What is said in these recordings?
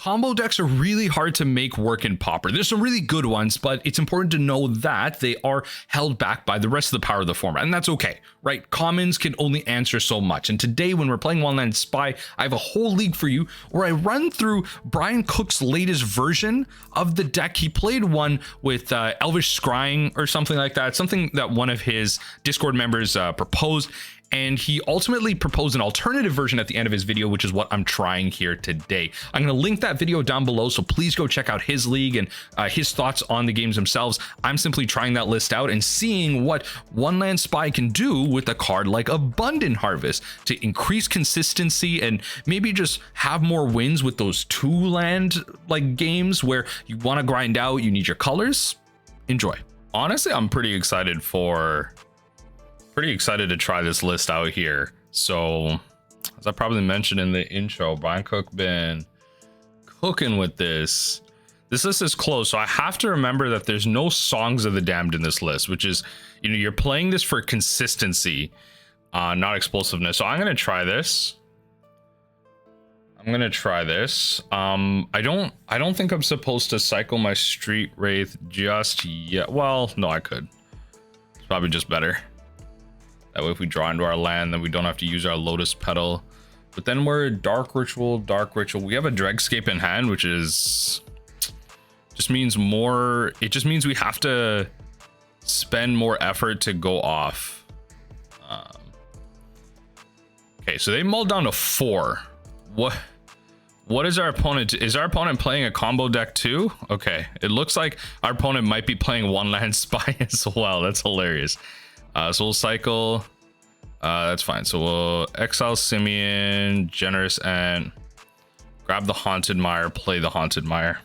Combo decks are really hard to make work in Pauper. There's some really good ones, but it's important to know that they are held back by the rest of the power of the format, and that's okay, right? Commons can only answer so much, and today when we're playing One Land Spy, I have a whole league for you where I run through Bryant Cook's latest version of the deck. He played one with Elvish Scrying or something like that, something that one of his Discord members proposed. And he ultimately proposed an alternative version at the end of his video, which is what I'm trying here today. I'm going to link that video down below, so please go check out his league and his thoughts on the games themselves. I'm simply trying that list out and seeing what One Land Spy can do with a card like Abundant Harvest to increase consistency and maybe just have more wins with those 2-land like games where you want to grind out, you need your colors. Enjoy. Honestly, I'm pretty excited to try this list out here. So as I probably mentioned in the intro, Bryant Cook been cooking with this. This list is close, so I have to remember that there's no Songs of the Damned in this list, which is, you know, you're playing this for consistency, not explosiveness. So I'm gonna try this. I don't think I'm supposed to cycle my Street Wraith just yet. Well, no, I could. It's probably just better. That way if we draw into our land, then we don't have to use our Lotus Petal. But then we're Dark Ritual. We have a Dregscape in hand, which is just means more. It just means we have to spend more effort to go off. Okay, so they mulled down to 4. What is our opponent? Is our opponent playing a combo deck too? Okay, it looks like our opponent might be playing One Land Spy as well. That's hilarious. So we'll cycle, that's fine. So we'll exile Simian, Generous Ent, grab the Haunted Mire, play the Haunted Mire.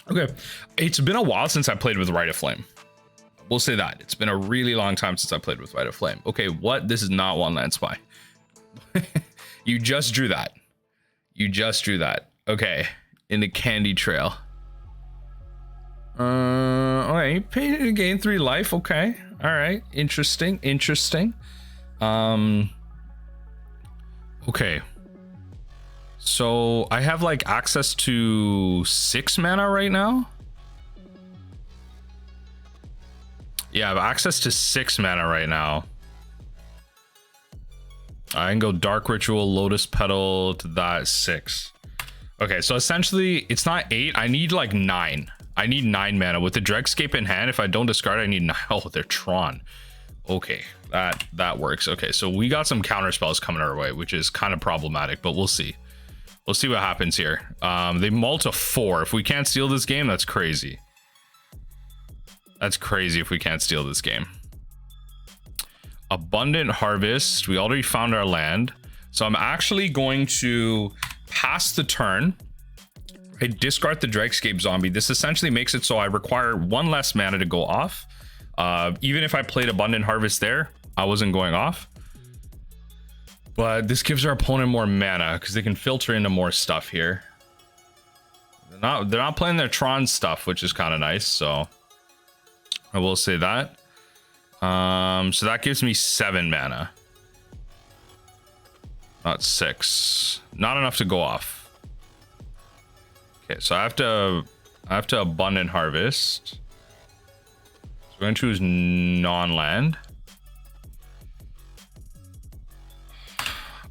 Okay, it's been a while since I played with Rite of Flame. We'll say that. It's been a really long time since I played with Rite of Flame. Okay, what? This is not One Land Spy. You just drew that. Okay, in the Candy Trail. Okay, you paid to gain 3 life. Okay, all right, interesting. Okay, so I have like access to 6 mana right now. Yeah, I have access to 6 mana right now. I can go Dark Ritual, Lotus Petal to that 6. Okay, so essentially it's not 8. I need like 9. I need 9 mana with the Dregscape in hand. If I don't discard, I need 9. Oh, they're Tron. Okay, that works. Okay, so we got some counter spells coming our way, which is kind of problematic, but we'll see. We'll see what happens here. They mull to 4. If we can't steal this game, that's crazy. That's crazy if we can't steal this game. Abundant Harvest. We already found our land. So I'm actually going to pass the turn. I discard the Dregscape Zombie. This essentially makes it so I require 1 less mana to go off. Even if I played Abundant Harvest there, I wasn't going off. But this gives our opponent more mana because they can filter into more stuff here. They're not playing their Tron stuff, which is kind of nice. So I will say that. So that gives me 7 mana. Not 6. Not enough to go off. Okay, so I have to Abundant Harvest. So we're gonna choose non-land.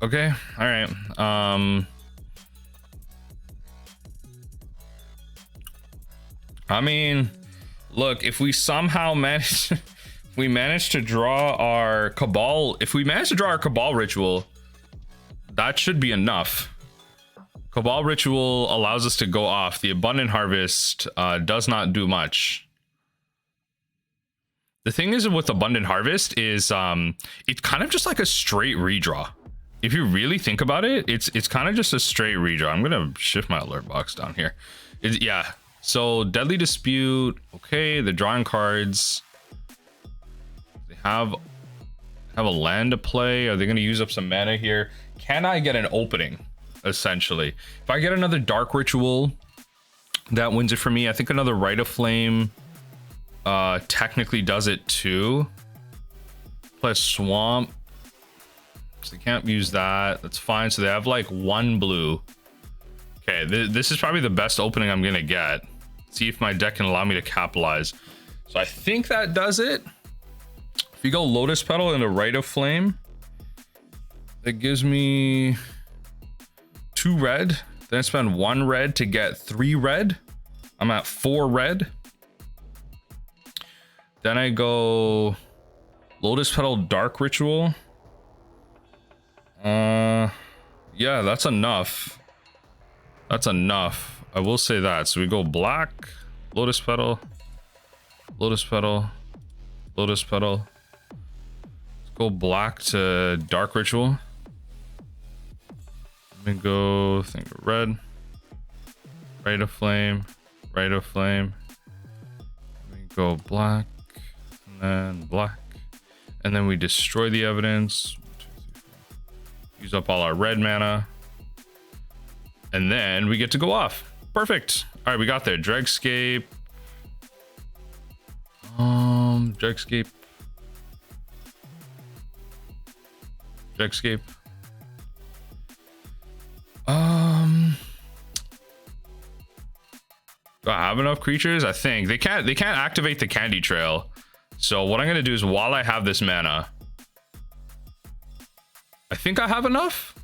Okay, all right. I mean, look, if we somehow manage, if we manage to draw our Cabal, Ritual, that should be enough. Cabal Ritual allows us to go off. The Abundant Harvest does not do much. The thing is with Abundant Harvest is it's kind of just like a straight redraw. If you really think about it, it's kind of just a straight redraw. I'm gonna shift my alert box down here. Yeah, so Deadly Dispute. Okay, they're drawing cards. They have a land to play. Are they gonna use up some mana here? Can I get an opening? Essentially, if I get another Dark Ritual, that wins it for me. I think another Rite of Flame technically does it too. Play Swamp, so they can't use that. That's fine. So they have like 1 blue. Okay, this is probably the best opening I'm gonna get. See if my deck can allow me to capitalize. So I think that does it. If you go Lotus Petal into Rite of Flame, that gives me 2 red. Then I spend 1 red to get 3 red. I'm at 4 red. Then I go Lotus Petal Dark Ritual. Yeah, that's enough. That's enough. I will say that. So we go black, Lotus Petal, Lotus Petal, Lotus Petal. Let's go black to Dark Ritual. Let me go think of red. Rite of Flame, Rite of Flame. Let me go black, and then black. And then we destroy the evidence. 1, 2, 3, 4. Use up all our red mana. And then we get to go off. Perfect. All right, we got there. Dregscape. Dregscape. Dregscape. Do I have enough creatures? I think they can't activate the Candy Trail. So what I'm gonna do is, while I have this mana, I think I have enough.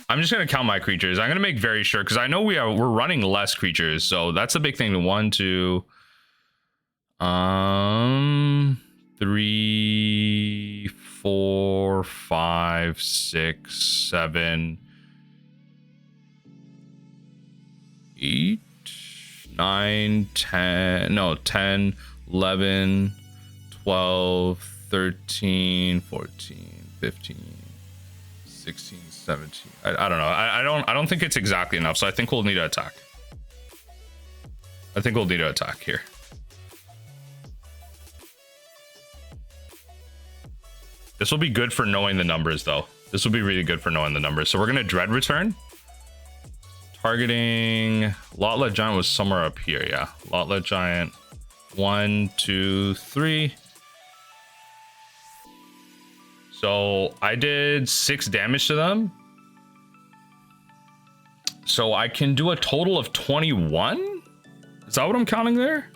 I'm just gonna count my creatures. I'm gonna make very sure, because I know we're running less creatures, so that's a big thing. 1, 2, 3, 4, 5, 6, 7, 8, 9, 10. No, 10, 11, 12, 13, 14, 15, 16, 17. I don't know. I don't think it's exactly enough, so I think we'll need to attack. I think we'll need to attack here. This will be good for knowing the numbers, though. This will be really good for knowing the numbers. So we're gonna Dread Return. Targeting Lotleth Giant was somewhere up here. Yeah, Lotleth Giant. 1, 2, 3. So I did 6 damage to them. So I can do a total of 21. Is that what I'm counting there?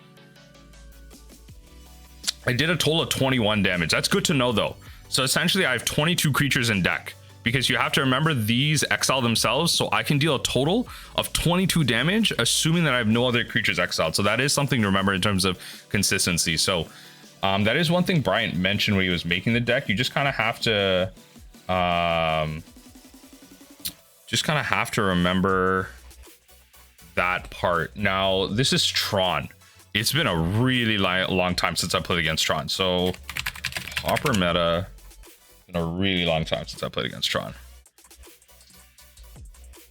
I did a total of 21 damage. That's good to know, though. So essentially I have 22 creatures in deck, because you have to remember these exile themselves. So I can deal a total of 22 damage, assuming that I have no other creatures exiled. So that is something to remember in terms of consistency. So that is one thing Bryant mentioned when he was making the deck. You just kind of have to remember that part. Now, this is Tron. It's been a really long time since I played against Tron. So Pauper meta, been a really long time since I played against Tron.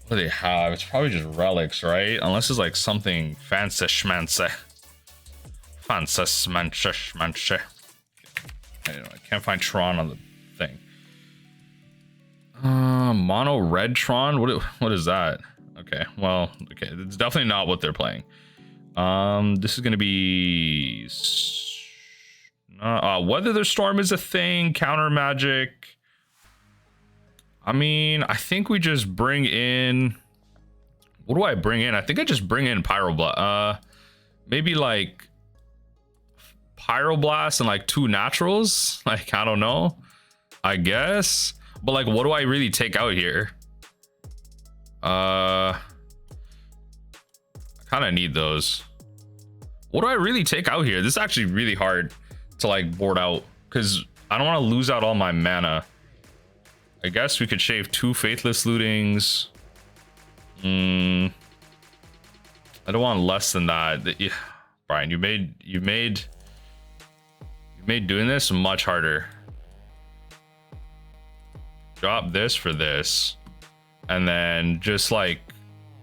What do they have? It's probably just relics, right? Unless it's like something fancy schmancy. Fancy schmancy. I can't find Tron on the thing. Mono red Tron. What is that? Okay, well, okay, it's definitely not what they're playing. This is gonna be Weather the Storm is a thing. Counter magic. I mean, I think we just bring in. What do I bring in? I think I just bring in Pyroblast. Maybe like Pyroblast and like 2 naturals. Like, I don't know. I guess. But like, what do I really take out here? I kind of need those. What do I really take out here? This is actually really hard to like board out, because I don't want to lose out all my mana. I guess we could shave 2 Faithless Lootings. I don't want less than that. Yeah. Brian, you made doing this much harder. Drop this for this, and then just like,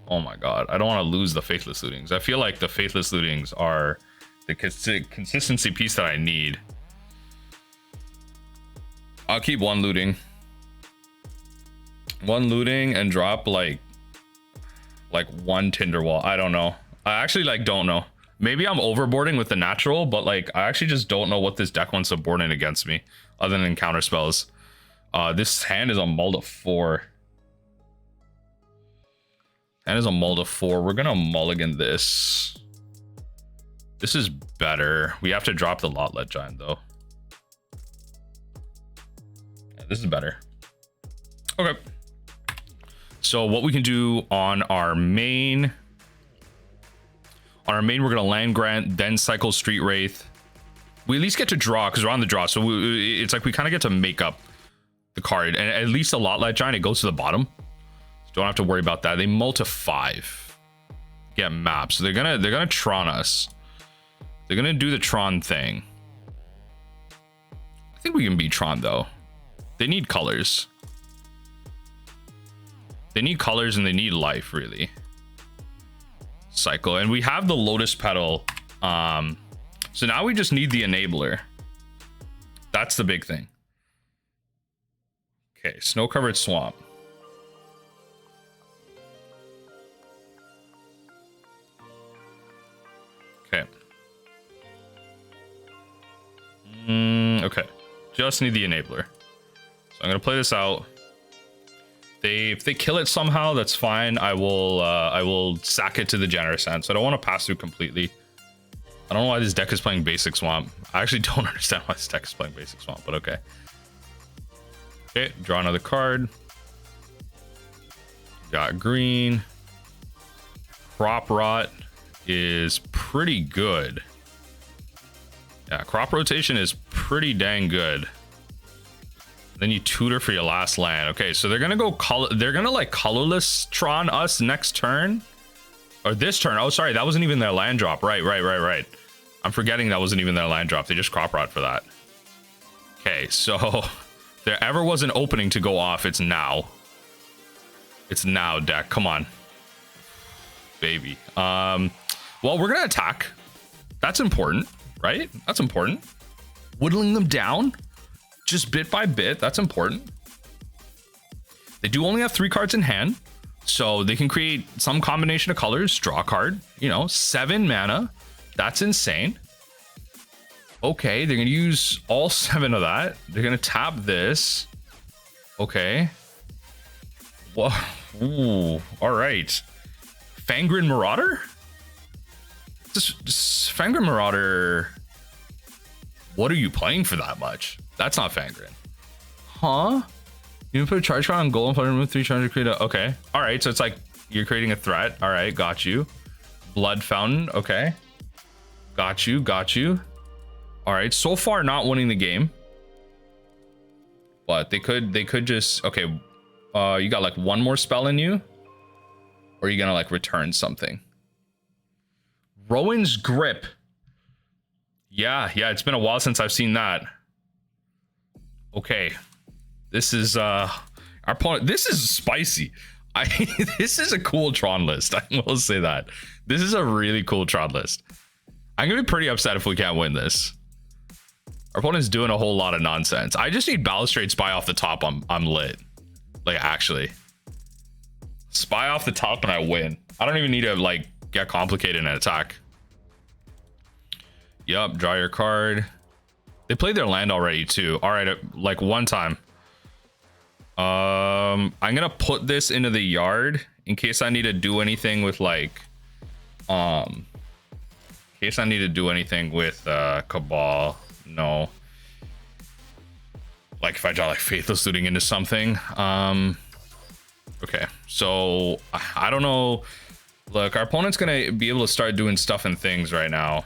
oh my god, I don't want to lose the Faithless Lootings. I feel like the Faithless Lootings are the consistency piece that I need. I'll keep 1 looting. 1 looting and drop like 1 Tinder Wall. I don't know. I actually like don't know. Maybe I'm overboarding with the natural, but like I actually just don't know what this deck wants to board in against me, other than counter spells. This hand is on mulled at 4. And is a mull to 4. We're gonna mulligan this. This is better. We have to drop the Lotleth Giant though. Yeah, this is better. Okay. So what we can do on our main. On our main, we're gonna land grant, then cycle Street Wraith. We at least get to draw because we're on the draw. So it's like we kind of get to make up the card. And at least a Lotleth Giant, it goes to the bottom. So don't have to worry about that. They mull to 5. Get maps. So they're gonna Tron us. They're gonna do the Tron thing. I think we can beat Tron though. They need colors. They need colors and they need life really. Cycle, and we have the Lotus Petal. So now we just need the enabler. That's the big thing. Okay, snow covered swamp. Okay. Okay, just need the enabler. So I'm gonna play this out. If they kill it somehow, that's fine. I will sack it to the Generous Ent. So I don't want to pass through completely. I don't know why this deck is playing basic swamp. I actually don't understand why this deck is playing basic swamp, but okay. Okay, draw another card. Got green. Crop Rot is pretty good. Yeah, crop rotation is pretty dang good. Then you tutor for your last land. Okay, so they're gonna go color. They're gonna like colorless Tron us next turn, or this turn. Oh, sorry, that wasn't even their land drop. Right. I'm forgetting that wasn't even their land drop. They just crop rot for that. Okay, so if there ever was an opening to go off, it's now. It's now, deck. Come on, baby. Well, we're gonna attack. That's important, right? That's important. Whittling them down. Just bit by bit, that's important. They do only have 3 cards in hand, so they can create some combination of colors, draw a card, you know, 7 mana. That's insane. Okay, they're gonna use all 7 of that. They're gonna tap this. Okay. Whoa. Ooh, all right. Fangren Marauder? Just Fangren Marauder. What are you playing for that much? That's not Fangren. Huh? You can put a charge card on goal and remove 3 charges to create a... Okay. All right. So it's like you're creating a threat. All right. Got you. Blood Fountain. Okay. Got you. All right. So far, not winning the game. But they could just... Okay. You got like 1 more spell in you? Or are you going to like return something? Rowan's Grip. Yeah. It's been a while since I've seen that. Okay, this is our opponent. This is spicy. This is a cool Tron list. I will say that this is a really cool Tron list. I'm gonna be pretty upset if we can't win this. Our opponent's doing a whole lot of nonsense. I just need Balustrade Spy off the top. I'm lit. Like actually, Spy off the top and I win. I don't even need to like get complicated in an attack. Yup, draw your card. They played their land already too. All right, like 1 time. I'm gonna put this into the yard in case I need to do anything with like, in case I need to do anything with Cabal. No. Like if I draw like Faithless Looting into something. Okay, so I don't know. Look, our opponent's gonna be able to start doing stuff and things right now.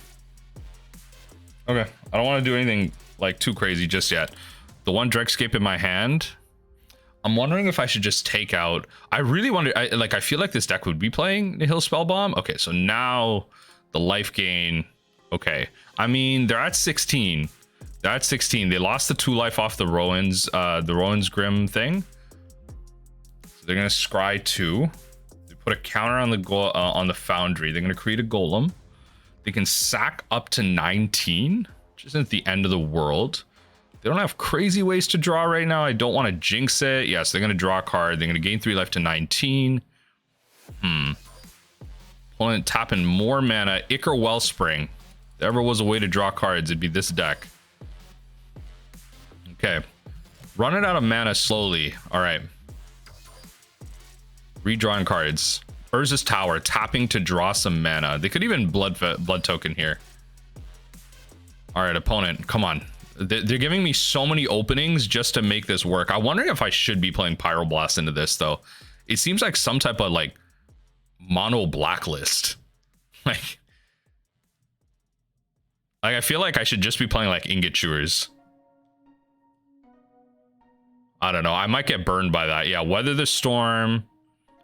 Okay, I don't want to do anything like too crazy just yet. The 1 Dregscape in my hand, I'm wondering if I should just take out... I really wonder... I feel like this deck would be playing the Hill Spell Bomb. Okay, so now the life gain... Okay, I mean, they're at 16. They're at 16. They lost the 2 life off the Rowan's Grim thing. So they're going to scry 2. They put a counter on the Foundry. They're going to create a Golem. They can sack up to 19, which isn't the end of the world. They don't have crazy ways to draw right now. I don't want to jinx it. Yes, they're going to draw a card. They're going to gain 3 life to 19. Opponent tapping more mana. Ichor Wellspring. If there ever was a way to draw cards, it'd be this deck. Okay. Run it out of mana slowly. All right. Redrawing cards. Urza's Tower, tapping to draw some mana. They could even blood token here. All right, opponent, come on. They're giving me so many openings just to make this work. I wonder if I should be playing Pyroblast into this, though. It seems like some type of, like, mono blacklist. Like, I feel like I should just be playing, like, Ingot Chewers. I don't know. I might get burned by that. Yeah, Weather the Storm.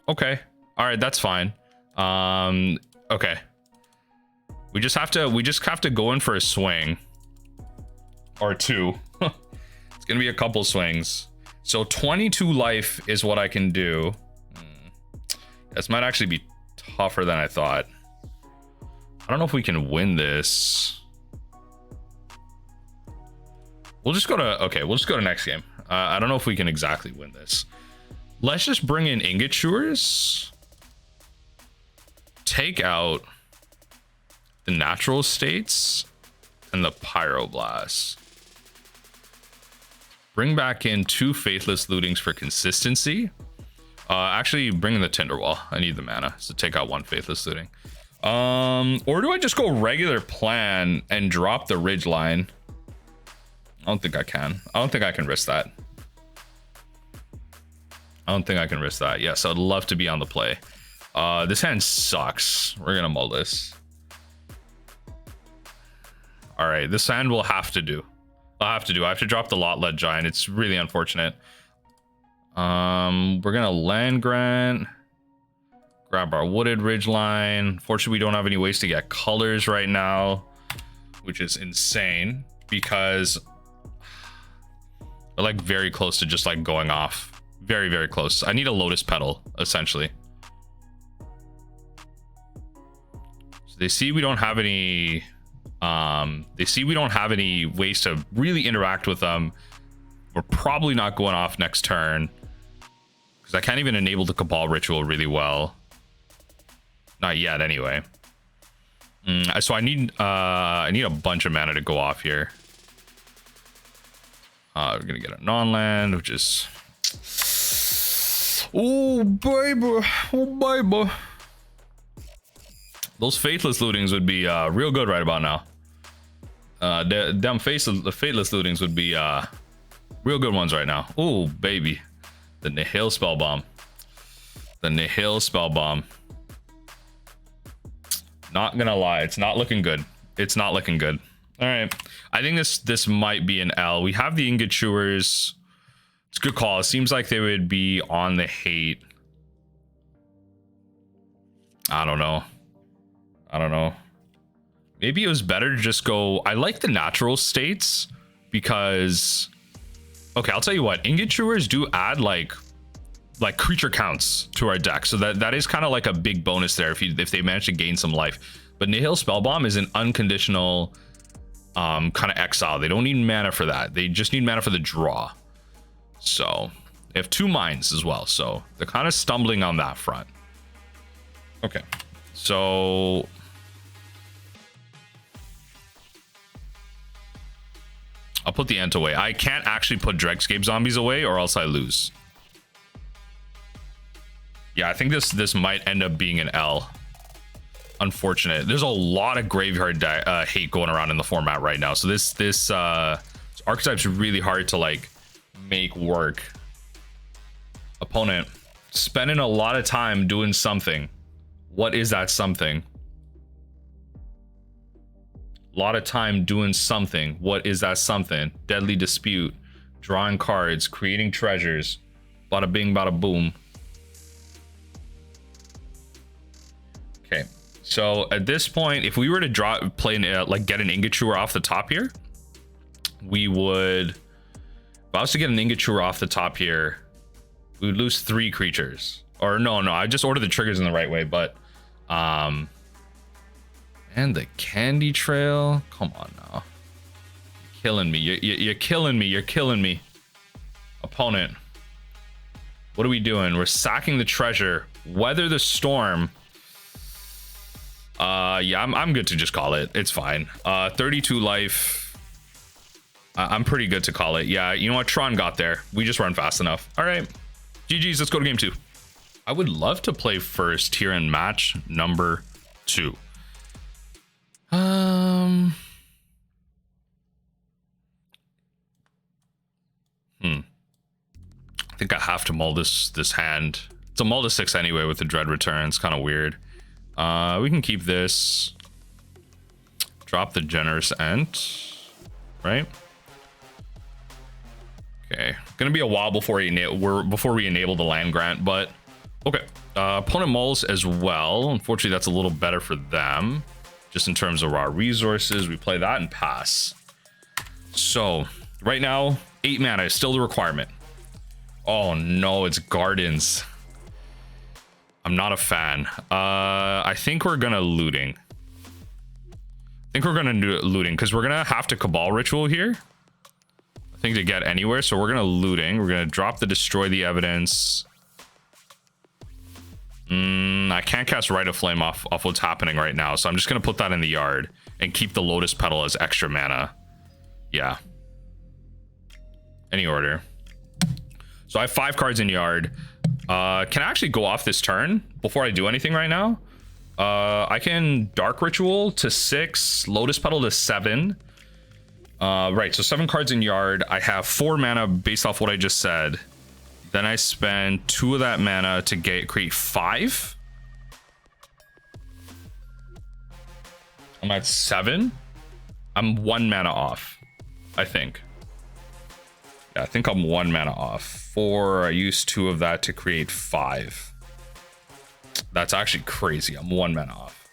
Okay. All right, that's fine. Okay. We just have to go in for a swing. Or two. It's gonna be a couple swings. So 22 life is what I can do. This might actually be tougher than I thought. I don't know if we can win this. We'll just go to next game. I don't know if we can exactly win this. Let's just bring in Ingot Chewers. Take out the natural states and the Pyroblast. Bring back in 2 Faithless Lootings for consistency. Actually, bring in the Tinder Wall. I need the mana, so take out 1 Faithless Looting. Or do I just go regular plan and drop the Ridgeline? I don't think I can. I don't think I can risk that. I don't think I can risk that. Yes, I'd love to be on the play. This hand sucks. We're gonna mull this. All right, this hand will have to do. I have to drop the Lotleth Giant. It's really unfortunate. We're gonna land grant, grab our Wooded Ridgeline. Fortunately, we don't have any ways to get colors right now, which is insane because we're like very close to just like going off. Very, very close. I need a Lotus Petal, essentially. So they see we don't have any ways to really interact with them. We're probably not going off next turn because I can't even enable the Cabal Ritual really well. Not yet, anyway. So I need a bunch of mana to go off here. We're gonna get a non-land, which is oh baby. Those Faithless Lootings would be real good right about now. Them Faithless Lootings would be real good ones right now. Oh baby, the Nihil Spellbomb. The Nihil Spellbomb. Not gonna lie, it's not looking good. It's not looking good. All right, I think this might be an L. We have the Ingot Chewers. It's a good call. It seems like they would be on the hate. I don't know. Maybe it was better to just go. I like the natural states because, okay, I'll tell you what, Ingot Chewers do add like creature counts to our deck, so that is kind of like a big bonus there if they manage to gain some life. But Nihil Spellbomb is an unconditional kind of exile. They don't need mana for that. They just need mana for the draw. So they have 2 mines as well, so they're kind of stumbling on that front. Okay, so I'll put the Ent away. I can't actually put Dregscape Zombies away or else I lose. Yeah, I think this might end up being an L. Unfortunate. There's a lot of graveyard hate going around in the format right now. So this archetype's really hard to like make work. Opponent spending a lot of time doing something. What is that something? A lot of time doing something. What is that something? Deadly Dispute, drawing cards, creating treasures. Bada bing, bada boom. Okay, so at this point, if we were to get an Ingot Chewer off the top here, we would. If I was to get an Ingot Chewer off the top here, we would lose 3 creatures. Or no, I just ordered the triggers in the right way, but and the Candy Trail. Come on now, you're killing me. You're killing me. You're killing me. Opponent, what are we doing? We're sacking the treasure. Weather the Storm. Yeah, I'm good to just call it. It's fine. 32 life. I'm pretty good to call it. Yeah, you know what? Tron got there. We just run fast enough. All right. GG's. Let's go to game 2. I would love to play first here in match number 2. I think I have to mull this hand. It's a mull to 6 anyway with the Dread Return. It's kind of weird. We can keep this. Drop the Generous Ent, right? Okay, gonna be a while before we enable the land grant, but okay. Opponent mulls as well. Unfortunately, that's a little better for them, just in terms of raw resources. We play that and pass. So right now, 8 mana is still the requirement. Oh no, it's Gardens. I'm not a fan. I think we're gonna looting. I think we're gonna do looting because we're gonna have to Cabal Ritual here. I think to get anywhere, so we're gonna looting. We're gonna drop the Destroy the Evidence. I can't cast Rite of Flame off what's happening right now, so I'm just gonna put that in the yard and keep the Lotus Petal as extra mana. Yeah. Any order. So I have 5 cards in yard. Can I actually go off this turn before I do anything right now? I can Dark Ritual to 6, Lotus Petal to 7. Right, so 7 cards in yard. I have 4 mana based off what I just said. Then I spend 2 of that mana to create 5. I'm at 7. I'm 1 mana off, I think. Yeah, I think I'm 1 mana off. 4, I used 2 of that to create 5. That's actually crazy. I'm 1 mana off.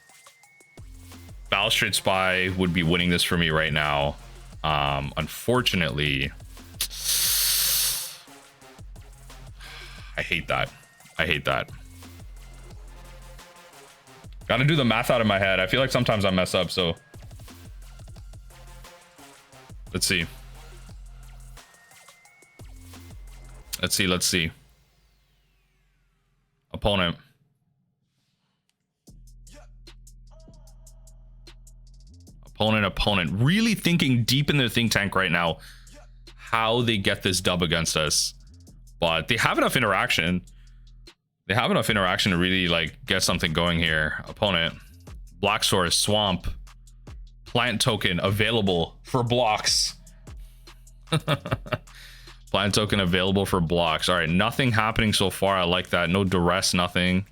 Balustrade Spy would be winning this for me right now. Unfortunately, I hate that. I hate that. Gotta do the math out of my head. I feel like sometimes I mess up, so let's see. Let's see. Opponent. Opponent. Really thinking deep in their think tank right now how they get this dub against us. But they have enough interaction. They have enough interaction to really like get something going here. Opponent. Black Source, Swamp. Plant token available for blocks. Plant token available for blocks. All right, nothing happening so far. I like that. No duress, nothing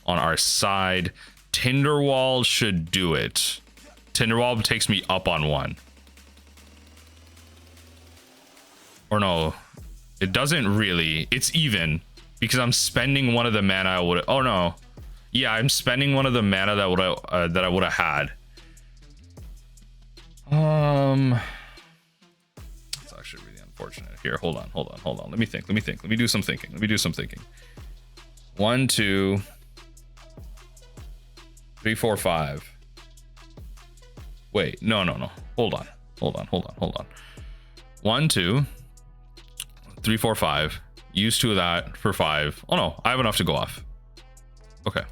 on our side. Tinder Wall should do it. Tinder Wall takes me up on 1. Or no, it doesn't really. It's even because I'm spending one of the mana I would. Oh no, yeah, I'm spending one of the mana that I would have had. It's actually really unfortunate. Here, hold on. Let me think. Let me do some thinking. 1, 2, 3, 4, 5. Wait, no. Hold on. 1, 2, 3, 4, 5. Use 2 of that for 5. Oh no, I have enough to go off. Okay,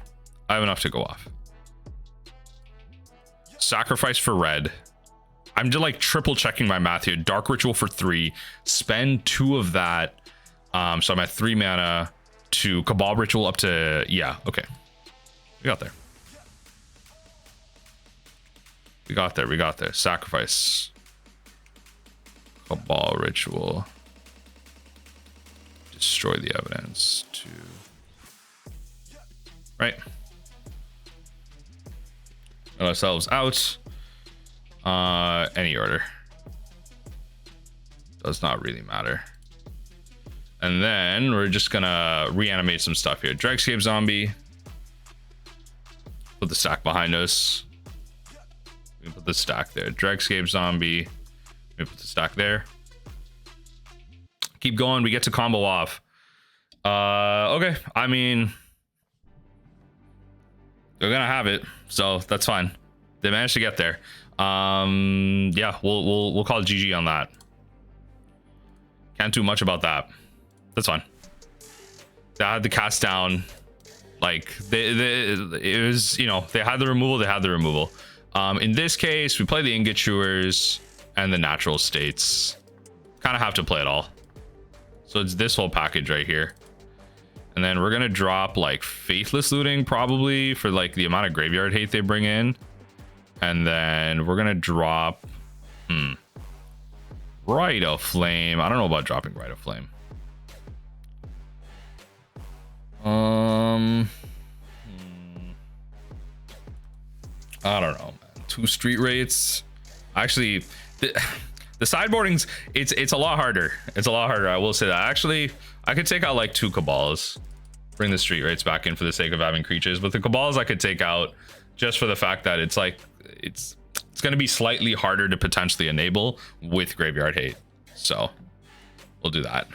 I have enough to go off. Sacrifice for red. I'm just like triple checking my math here. Dark Ritual for 3. Spend 2 of that. So I'm at 3 mana to Cabal Ritual up to, yeah, okay. We got there. Sacrifice. Cabal Ritual. Destroy the evidence to... Right. Get ourselves out. Any order. Does not really matter. And then we're just gonna reanimate some stuff here. Dregscape Zombie. Put the stack behind us. We can put the stack there. Dregscape Zombie. We put the stack there. Keep going. We get to combo off. Okay. I mean, they're gonna have it, so that's fine. They managed to get there. Yeah, we'll call it GG on that. Can't do much about that. That's fine. They had the cast down. Like it was, you know, they had the removal. In this case, we play the Ingot Chewers and the natural states. Kind of have to play it all. So it's this whole package right here. And then we're gonna drop like Faithless Looting probably for like the amount of graveyard hate they bring in. And then we're gonna drop Rite of Flame. I don't know about dropping Rite of Flame. I don't know, man. 2 Street Wraiths. Actually, the sideboarding's it's a lot harder. It's a lot harder. I will say that. Actually, I could take out like 2 Cabals, bring the Street Wraiths back in for the sake of having creatures. But the Cabals I could take out just for the fact that it's like it's going to be slightly harder to potentially enable with graveyard hate. So we'll do that.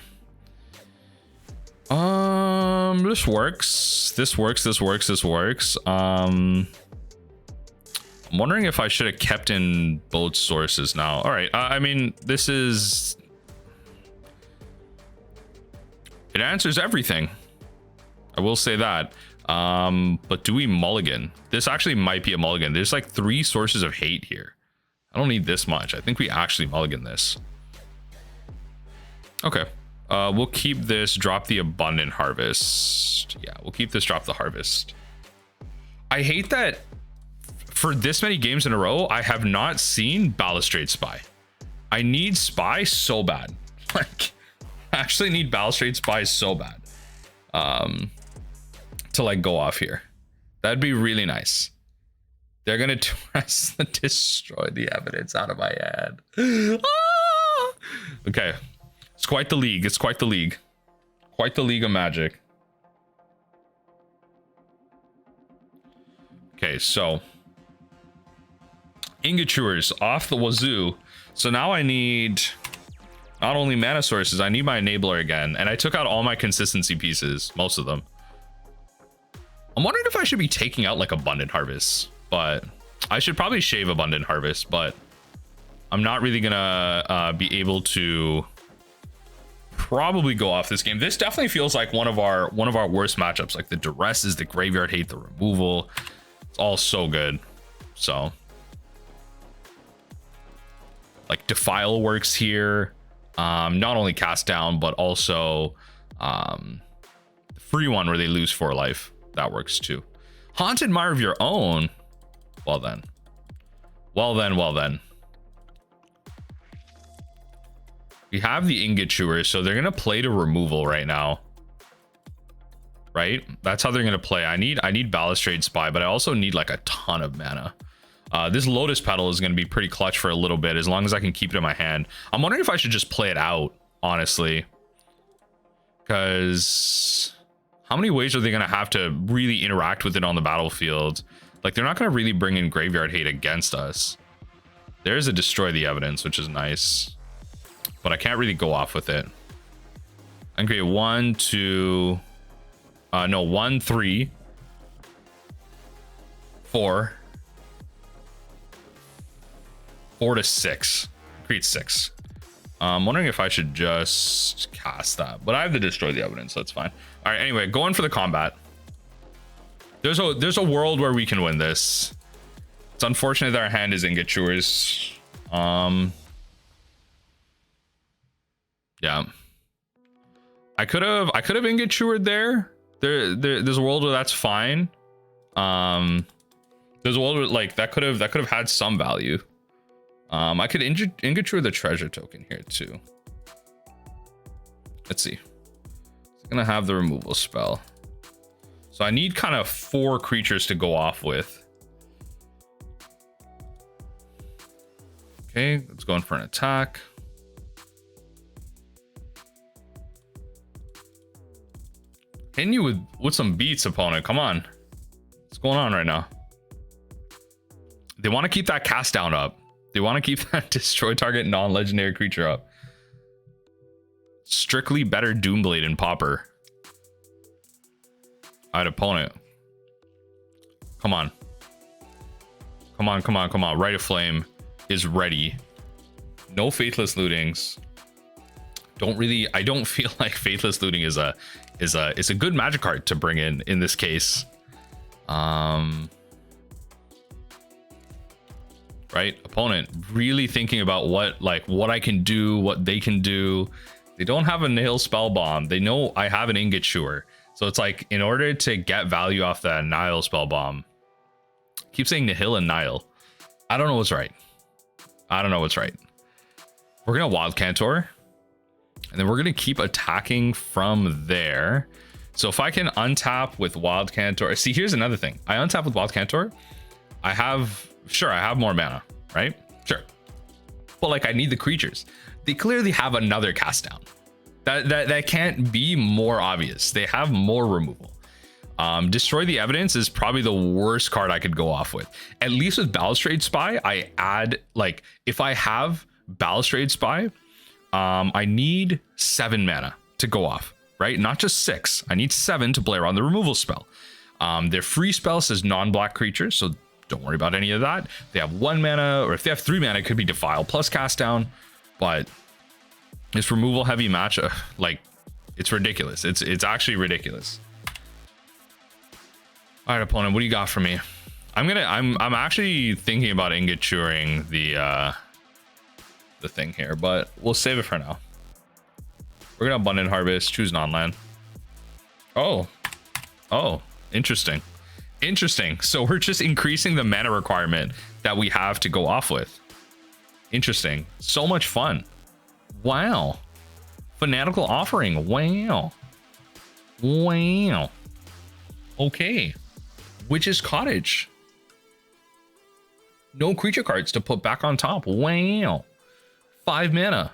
This works. This works. This works. This works. I'm wondering if I should have kept in both sources now. All right. I mean, this is... It answers everything. I will say that. But do we mulligan? This actually might be a mulligan. There's like 3 sources of hate here. I don't need this much. I think we actually mulligan this. Okay. We'll keep this, drop the Abundant Harvest. Yeah, we'll keep this, drop the Harvest. I hate that for this many games in a row, I have not seen Balustrade Spy. I need Spy so bad. Like, I actually need Balustrade Spy so bad. To like go off here. That'd be really nice. They're gonna destroy the evidence out of my head. Ah! Okay. It's quite the league. It's quite the league. Quite the league of magic. Okay, so Ingot Chewers off the wazoo. So now I need not only mana sources, I need my enabler again. And I took out all my consistency pieces, most of them. I'm wondering if I should be taking out like Abundant Harvest, but I should probably shave Abundant Harvest, but I'm not really gonna be able to probably go off this game. This definitely feels like one of our worst matchups. Like the duress is the graveyard hate, the removal. It's all so good. So like Defile works here. Not only cast down, but also the free one where they lose 4 life. That works too. Haunted Mire of your own. Well then. Well then, well then. We have the Ingot Chewer, so they're gonna play to removal right now. Right? That's how they're gonna play. I need Balustrade Spy, but I also need like a ton of mana. This Lotus Petal is gonna be pretty clutch for a little bit, as long as I can keep it in my hand. I'm wondering if I should just play it out, honestly. Because how many ways are they gonna have to really interact with it on the battlefield? Like, they're not gonna really bring in graveyard hate against us. There's a Destroy the Evidence, which is nice. But I can't really go off with it. I can create 1, 2, no, 1, 3, 4, 4 to 6. Create 6. I'm wondering if I should just cast that, but I have to Destroy the Evidence, so that's fine. All right, anyway, going for the combat. There's a world where we can win this. It's unfortunate that our hand is Ingot Chewers. Yeah, I could have Ingot Chewered there. There's a world where that's fine. There's a world where like that could have had some value. I could Ingot Chewer the treasure token here too. Let's see. It's gonna have the removal spell. So I need kind of 4 creatures to go off with. Okay, let's go in for an attack. Hitting you with some beats, opponent. Come on. What's going on right now? They want to keep that cast down up. They want to keep that destroy target non-legendary creature up. Strictly better Doomblade and Pauper. Alright, opponent. Come on. Come on, come on, come on. Rite of Flame is ready. No Faithless Lootings. I don't feel like Faithless Looting is a good magic card to bring in this case. Right? Opponent really thinking about what I can do, what they can do. They don't have a Nail Spell Bomb. They know I have an Ingot Chewer. So it's like, in order to get value off that Nile spell bomb, keep saying Nihil and Nile. I don't know what's right. I don't know what's right. We're gonna Wild Cantor, and then we're gonna keep attacking from there. So if I can untap with Wild Cantor, see, here's another thing. I untap with Wild Cantor. I have more mana, right? Sure. But like, I need the creatures. They clearly have another cast down. That can't be more obvious. They have more removal. Destroy the Evidence is probably the worst card I could go off with. At least with Balustrade Spy, I add, like, if I have Balustrade Spy, I need 7 mana to go off, right? Not just 6. I need 7 to play around the removal spell. Their free spell says non-black creatures, so don't worry about any of that. They have 1 mana, or if they have 3 mana, it could be Defile plus cast down. But this removal heavy match, like, it's ridiculous. It's actually ridiculous. All right, opponent, what do you got for me? I'm actually thinking about Ingot Chewering the thing here, but we'll save it for now. We're gonna Abundant Harvest, choose non-land. Oh, interesting. So we're just increasing the mana requirement that we have to go off with. Interesting. So much fun. Wow. Fanatical Offering. Wow. Okay. Witch's Cottage. No creature cards to put back on top. Wow. 5 mana.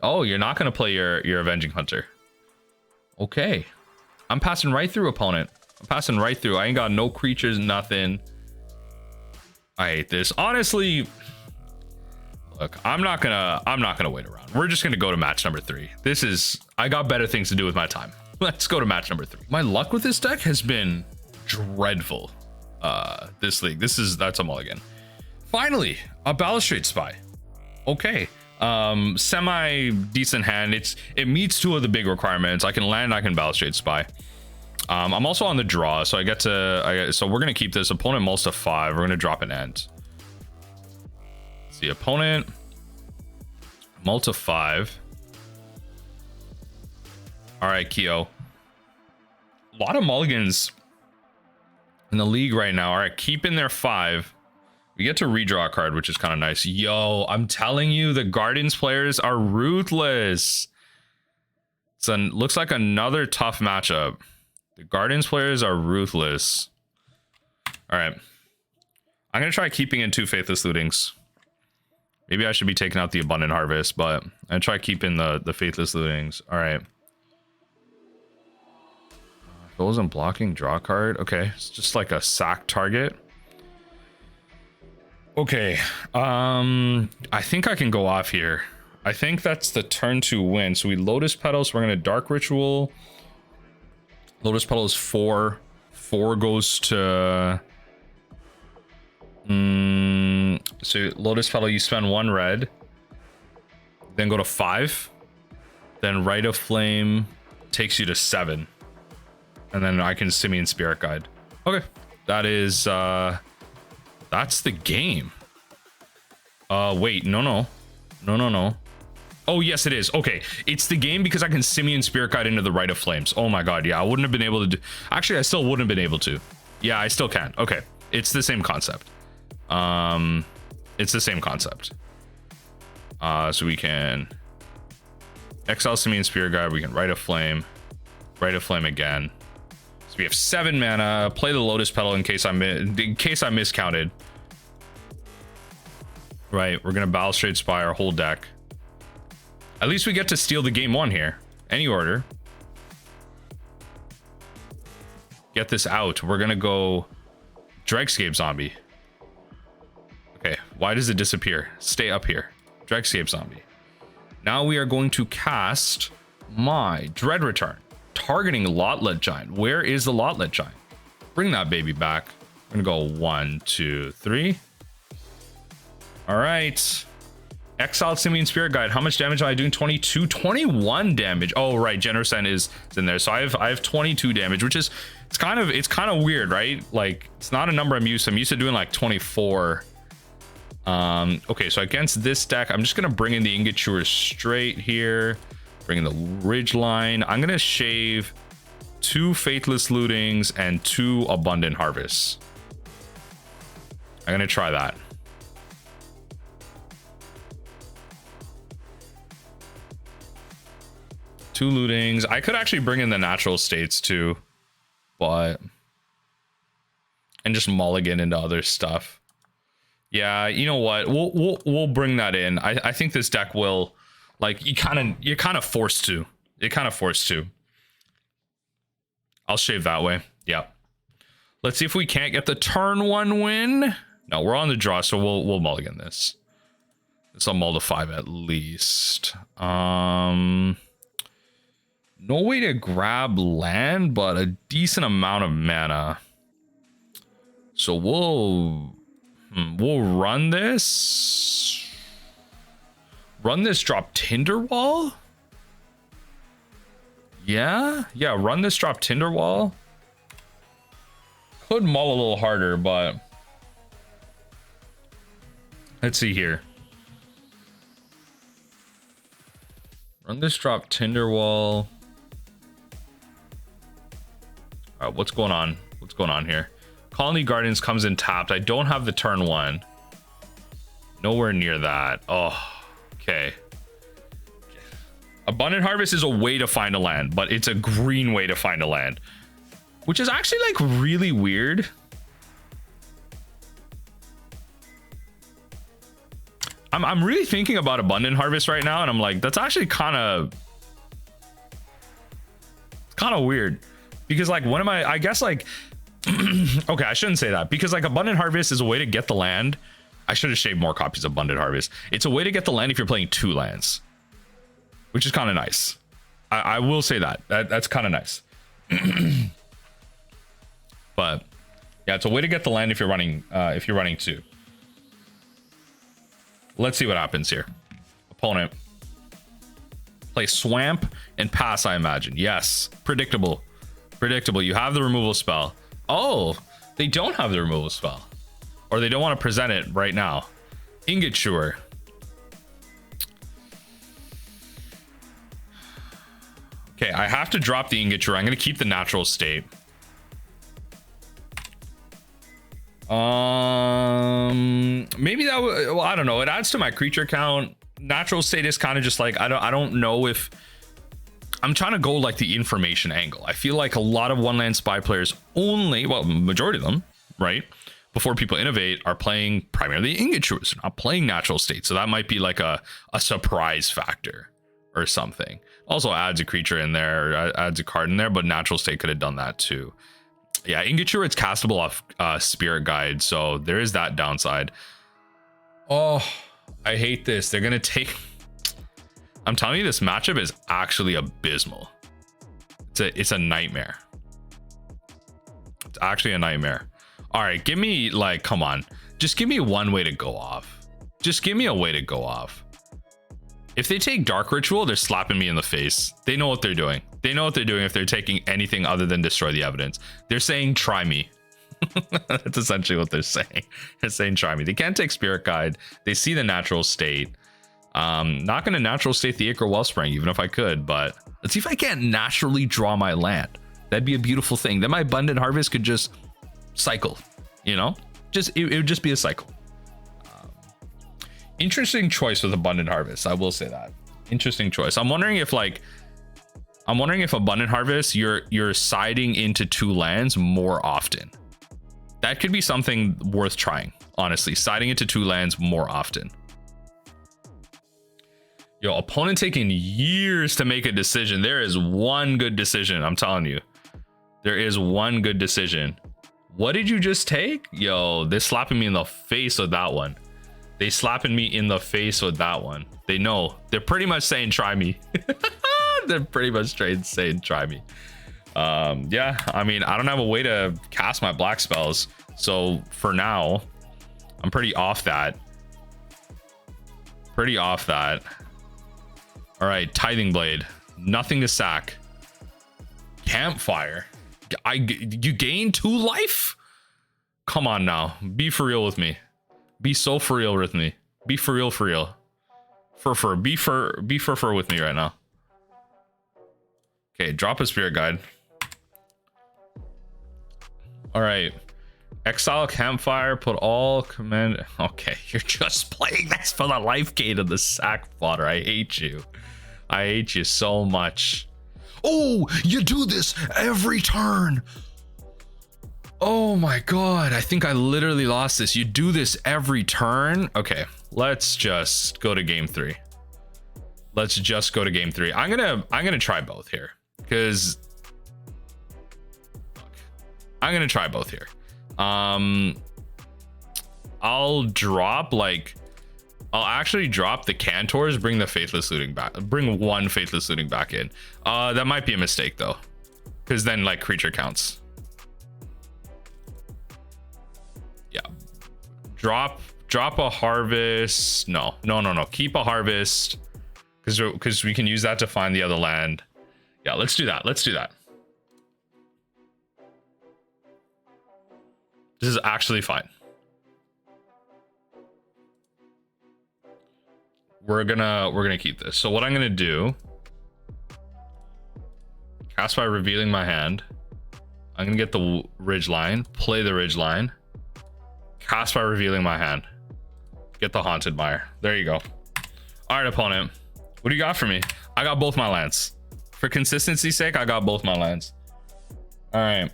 Oh, you're not going to play your Avenging Hunter. Okay. I'm passing right through, opponent. I'm passing right through. I ain't got no creatures, nothing. I hate this. Honestly, look, I'm not gonna wait around. We're just gonna go to match number 3. I got better things to do with my time. Let's go to match number 3. My luck with this deck has been dreadful. This league. That's a mulligan. Finally, a Balustrade Spy. Okay. Semi decent hand. It meets 2 of the big requirements. I can land, I can Balustrade Spy. I'm also on the draw, so so we're gonna keep this. Opponent mulls to 5. We're gonna drop an Ent. The opponent mull to 5. All right, Keo. A lot of mulligans in the league right now. All right, keep in their 5. We get to redraw a card, which is kind of nice. Yo, I'm telling you, the Guardians players are ruthless. Looks like another tough matchup. The Guardians players are ruthless. All right. I'm going to try keeping in 2 Faithless Lootings. Maybe I should be taking out the Abundant Harvest, but I'm going to try keeping the Faithless Lootings. All right. If it wasn't blocking, draw a card. Okay. It's just like a sack target. Okay. I think I can go off here. I think that's the turn 2 win. So we Lotus Petal, so we're going to Dark Ritual. Lotus Petal is 4. 4 goes to... so Lotus Petal, you spend 1 red. Then go to 5. Then Rite of Flame takes you to 7. And then I can Simian Spirit Guide. Okay. That is... that's the game. Wait. No. Oh, yes, it is. Okay, it's the game because I can Simian Spirit Guide into the Rite of Flames. Oh my god, yeah, I wouldn't have been able to do... Actually, I still wouldn't have been able to. Yeah, I still can. Okay, it's the same concept. It's the same concept. So we can exile Simian Spirit Guide. We can Rite of Flame again. So we have 7 mana. Play the Lotus Petal in case I miscounted. Right, we're gonna Balustrade Spy our whole deck. At least we get to steal the game 1 here. Any order. Get this out. We're gonna go Dregscape Zombie. Okay, why does it disappear? Stay up here. Dregscape Zombie. Now we are going to cast my Dread Return, targeting Lotleth Giant. Where is the Lotleth Giant? Bring that baby back. We're gonna go 1, 2, 3. All right. Exiled Simian Spirit Guide. How much damage am I doing? 22, 21 damage. Oh, right. Generous Ent is in there. So I have 22 damage, which is, it's kind of weird, right? Like, it's not a number I'm used to. I'm used to doing like 24. Okay, so against this deck, I'm just gonna bring in the Ingot Chewer straight here. Bring in the Ridgeline. I'm gonna shave 2 Faithless Lootings, and 2 Abundant Harvests. I'm gonna try that. Two lootings. I could actually bring in the natural states too, but and just mulligan into other stuff. Yeah, you know what? We'll bring that in. I think this deck will, like, you're kind of forced to. You're kind of forced to. I'll shave that way. Yep. Let's see if we can't get the turn 1 win. No, we're on the draw, so we'll mulligan this. It's a mull to 5 at least. No way to grab land, but a decent amount of mana. So we'll run this. Run this, drop Tinder Wall. Yeah, run this, drop Tinder Wall. Could mull a little harder, but let's see here. Run this, drop Tinder Wall. All right, what's going on? What's going on here? Colony Gardens comes in tapped. I don't have the turn 1. Nowhere near that. Oh, okay. Abundant Harvest is a way to find a land, but it's a green way to find a land, which is actually like really weird. I'm really thinking about Abundant Harvest right now, and I'm like, that's actually kind of weird, because like, what am I guess like okay, I shouldn't say that, because like Abundant Harvest is a way to get the land. I should have shaved more copies of Abundant Harvest. It's a way to get the land if you're playing 2 lands, which is kind of nice. I will say that's kind of nice. But yeah, it's a way to get the land if you're running 2. Let's see what happens here. Opponent play Swamp and pass, I imagine. Yes, predictable. You have the removal spell. Oh, they don't have the removal spell, or they don't want to present it right now. Ingot Chewer. Okay, I have to drop the Ingot Chewer. I'm going to keep the natural state. Maybe that would, well, I don't know. It adds to my creature count. Natural state is kind of just like, I don't know if I'm trying to go like the information angle. I feel like a lot of One Land Spy players only, well, majority of them, right, before people innovate, are playing primarily Ingot Chewers, not playing natural state. So that might be like a surprise factor or something. Also adds a creature in there, adds a card in there, but natural state could have done that too. Yeah, Ingot Chewer, it's castable off Spirit Guide, so there is that downside. Oh, I hate this. They're gonna take, I'm telling you, this matchup is actually abysmal. It's a nightmare. It's actually a nightmare. All right, give me, like, come on, just give me one way to go off. Just give me a way to go off. If they take Dark Ritual, they're slapping me in the face. They know what they're doing. They know what they're doing if they're taking anything other than destroy the evidence. They're saying, try me. That's essentially what they're saying. They're saying, try me. They can't take Spirit Guide. They see the natural state. Not going to natural state the Acre Wellspring, even if I could, but let's see if I can't naturally draw my land. That'd be a beautiful thing. Then my Abundant Harvest could just cycle, you know? It would just be a cycle. Interesting choice with Abundant Harvest, I will say that. Interesting choice. I'm wondering if Abundant Harvest, you're siding into 2 lands more often. That could be something worth trying, honestly. Siding into 2 lands more often. Yo, opponent taking years to make a decision. There is one good decision, I'm telling you. There is one good decision. What did you just take? Yo, they're slapping me in the face with that one. They slapping me in the face with that one. They know. They're pretty much saying, try me. They're pretty much straight saying, try me. Yeah, I mean, I don't have a way to cast my black spells. So for now, I'm pretty off that. All right, Tithing Blade. Nothing to sack. Campfire. You gain 2 life? Come on now. Be for real with me. Be so for real with me. Be for real. Be for with me right now. Okay, drop a Spirit Guide. All right. Exile Campfire, put all command. Okay, you're just playing this for the life gain of the sack fodder. I hate you. I hate you so much. Oh, you do this every turn. Oh my god, I think I literally lost this. You do this every turn. Okay, let's just go to game 3. Let's just go to game 3. I'm gonna try both here because I'm gonna try both here. I'll drop I'll actually drop the Cantors, bring the Faithless Looting back, bring one Faithless Looting back in. That might be a mistake though, because then like creature counts. Yeah, drop a harvest. No, keep a harvest because we can use that to find the other land. Yeah, let's do that. This is actually fine. We're gonna keep this. So what I'm gonna do, cast by revealing my hand. I'm gonna get the Ridgeline, play the Ridgeline, cast by revealing my hand, get the Haunted Mire. There you go. All right, opponent, what do you got for me? I got both my lands. For consistency's sake, I got both my lands. All right,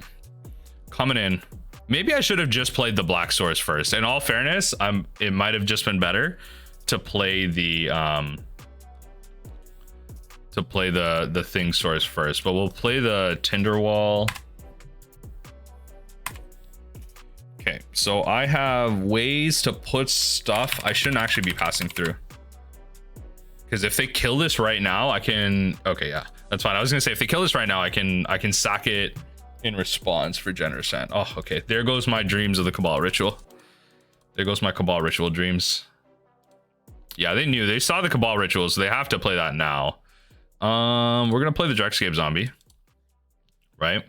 coming in. Maybe I should have just played the Black Source first. In all fairness, it might have just been better to play the thing source first, but we'll play the Tinder Wall. Okay, so I have ways to put stuff I shouldn't actually be passing through, because if they kill this right now, I can. Okay, yeah, that's fine. I was gonna say if they kill this right now, I can sack it in response for Generous Ent. Oh, okay, there goes my dreams of the Cabal Ritual. There goes my Cabal Ritual dreams. Yeah, they saw the Cabal Ritual, so they have to play that now. We're gonna play the Dregscape Zombie, right?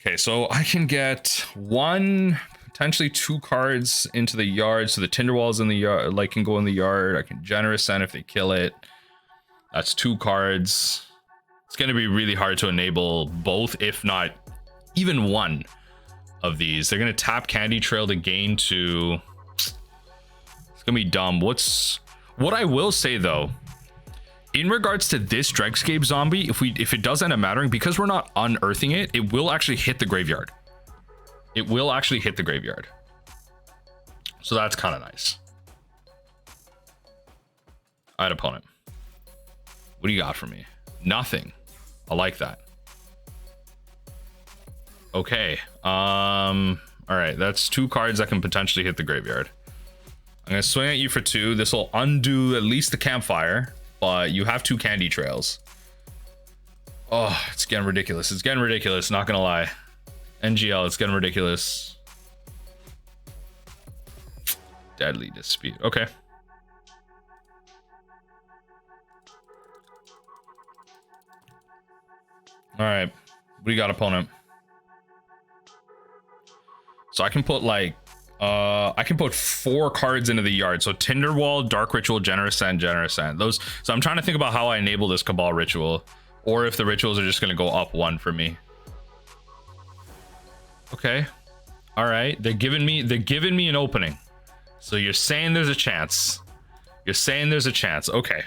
Okay, so I can get one, potentially 2 cards into the yard. So the Tinder Wall's in the yard, like can go in the yard. I can Generous Ent if they kill it. That's 2 cards. It's gonna be really hard to enable both, if not even one of these. They're gonna tap Candy Trail to gain 2. It's gonna be dumb. What I will say though, in regards to this Dregscape Zombie, if it does end up mattering, because we're not unearthing it, it will actually hit the graveyard. It will actually hit the graveyard. So that's kind of nice. All right, opponent. What do you got for me? Nothing. I like that. Okay. All right, that's 2 cards that can potentially hit the graveyard. I'm gonna swing at you for 2. This will undo at least the campfire, but you have 2 Candy Trails. Oh, it's getting ridiculous. It's getting ridiculous, not gonna lie. NGL, it's getting ridiculous. Deadly Dispute. Okay. All right, what do you got, opponent? So I can put I can put 4 cards into the yard. So Tinder Wall, Dark Ritual, Generous Ent. Those. So I'm trying to think about how I enable this Cabal Ritual, or if the rituals are just going to go up 1 for me. Okay. All right. They're giving me an opening. So you're saying there's a chance. You're saying there's a chance. Okay.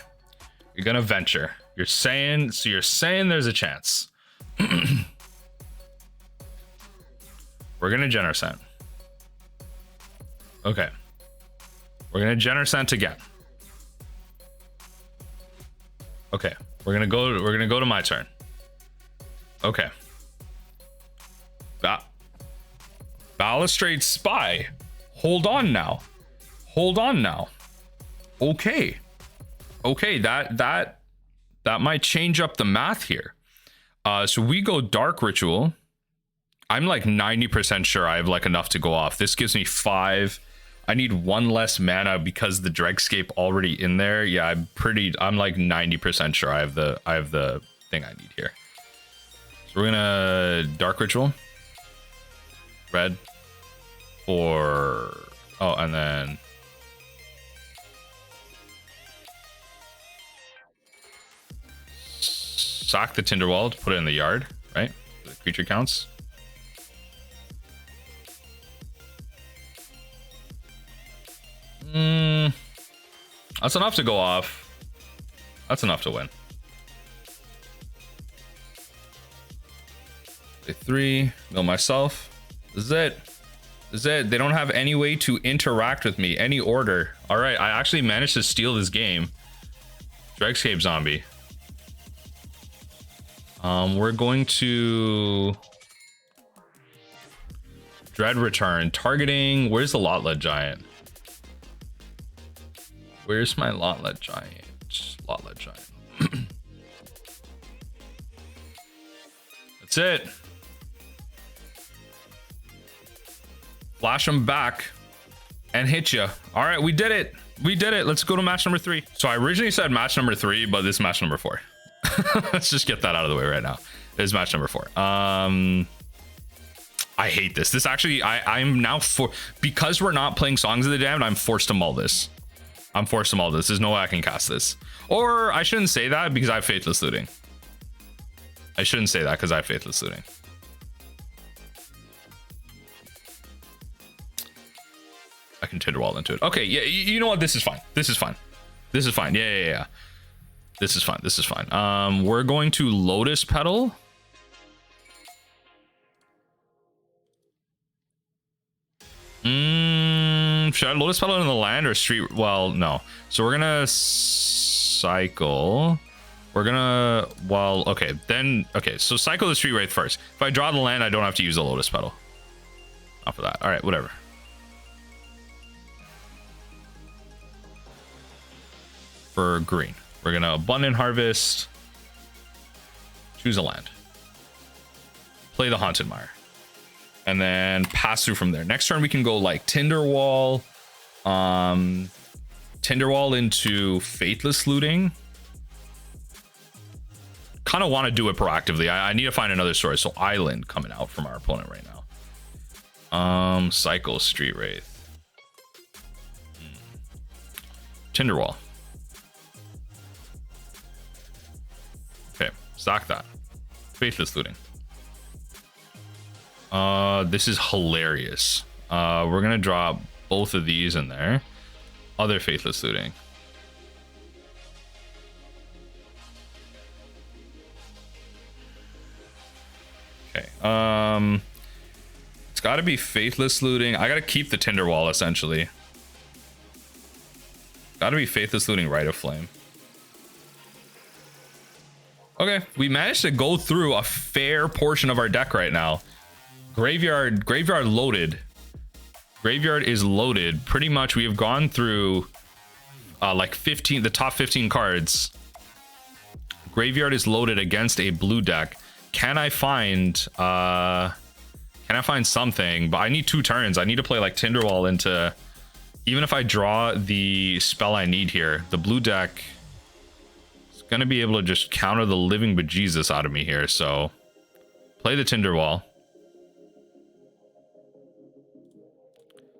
You're going to venture. You're saying there's a chance. We're going to Generous Ent. Okay. We're going to Generous Ent again. Okay. We're going to go to my turn. Okay. Balustrade Spy. Hold on now. Okay. That might change up the math here. So we go Dark Ritual. I'm like 90% sure I have like enough to go off. This gives me 5. I need 1 less mana because the Dregscape already in there. Yeah, I'm like 90% sure I have the thing I need here. So we're gonna Dark Ritual. Red. And then sack the Tinder Wall to put it in the yard, right? creature counts. That's enough to go off. That's enough to win. Play 3, mill myself. This is it. This is it. They don't have any way to interact with me, any order. All right, I actually managed to steal this game. Dregscape Zombie. We're going to Dread Return, targeting. Where's the Lotleth Giant? Where's my Lotleth Giant? Lotleth Giant. That's it. Flash him back and hit you. All right, we did it. We did it. Let's go to match number 3. So I originally said match number 3, but this is match number 4. Let's just get that out of the way right now. This is match number 4. I hate this. This actually, I'm now because we're not playing Songs of the Damned, I'm forced to mull this. I'm forced to mull this. There's no way I can cast this. Or I shouldn't say that because I have Faithless Looting. I shouldn't say that because I have Faithless Looting. I can Tinder Wall into it. Okay, yeah, you know what? This is fine. This is fine. This is fine. Yeah. This is fine. This is fine. We're going to Lotus Petal. Should I Lotus Petal in the land or Street? Well, no. So we're gonna cycle. We're gonna, well, okay, then, okay, so cycle the Street Wraith first. If I draw the land, I don't have to use the Lotus Petal. Not for that. All right, whatever. For green, we're gonna Abundant Harvest, choose a land, play the Haunted Mire, and then pass through from there. Next turn we can go like Tinder Wall, Tinder Wall into Faithless Looting. Kind of want to do it proactively. I need to find another source. So Island coming out from our opponent right now. Cycle Street Wraith, Tinder Wall. Okay, stock that. Faithless Looting. This is hilarious. We're gonna drop both of these in there. Other Faithless Looting. Okay. It's got to be Faithless Looting. I got to keep the Tinder Wall essentially. Got to be Faithless Looting, Rite of Flame. Okay, we managed to go through a fair portion of our deck right now. Graveyard loaded. Graveyard is loaded. Pretty much we have gone through like 15, the top 15 cards. Graveyard is loaded against a blue deck. Can I find something? But I need 2 turns. I need to play like Tinder Wall into, even if I draw the spell I need here, the blue deck is gonna be able to just counter the living bejesus out of me here. So play the Tinder Wall.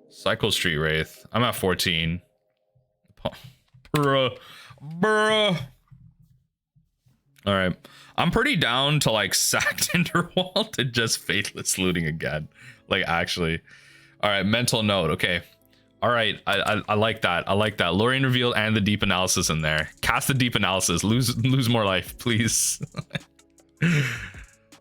Cycle Street Wraith. I'm at 14. Bruh. All right. I'm pretty down to like sack Tinder Wall to just Faithless Looting again. Like actually. All right. Mental note. Okay. All right. I like that. I like that. Lorraine Reveal and the Deep Analysis in there. Cast the Deep Analysis. Lose more life, please.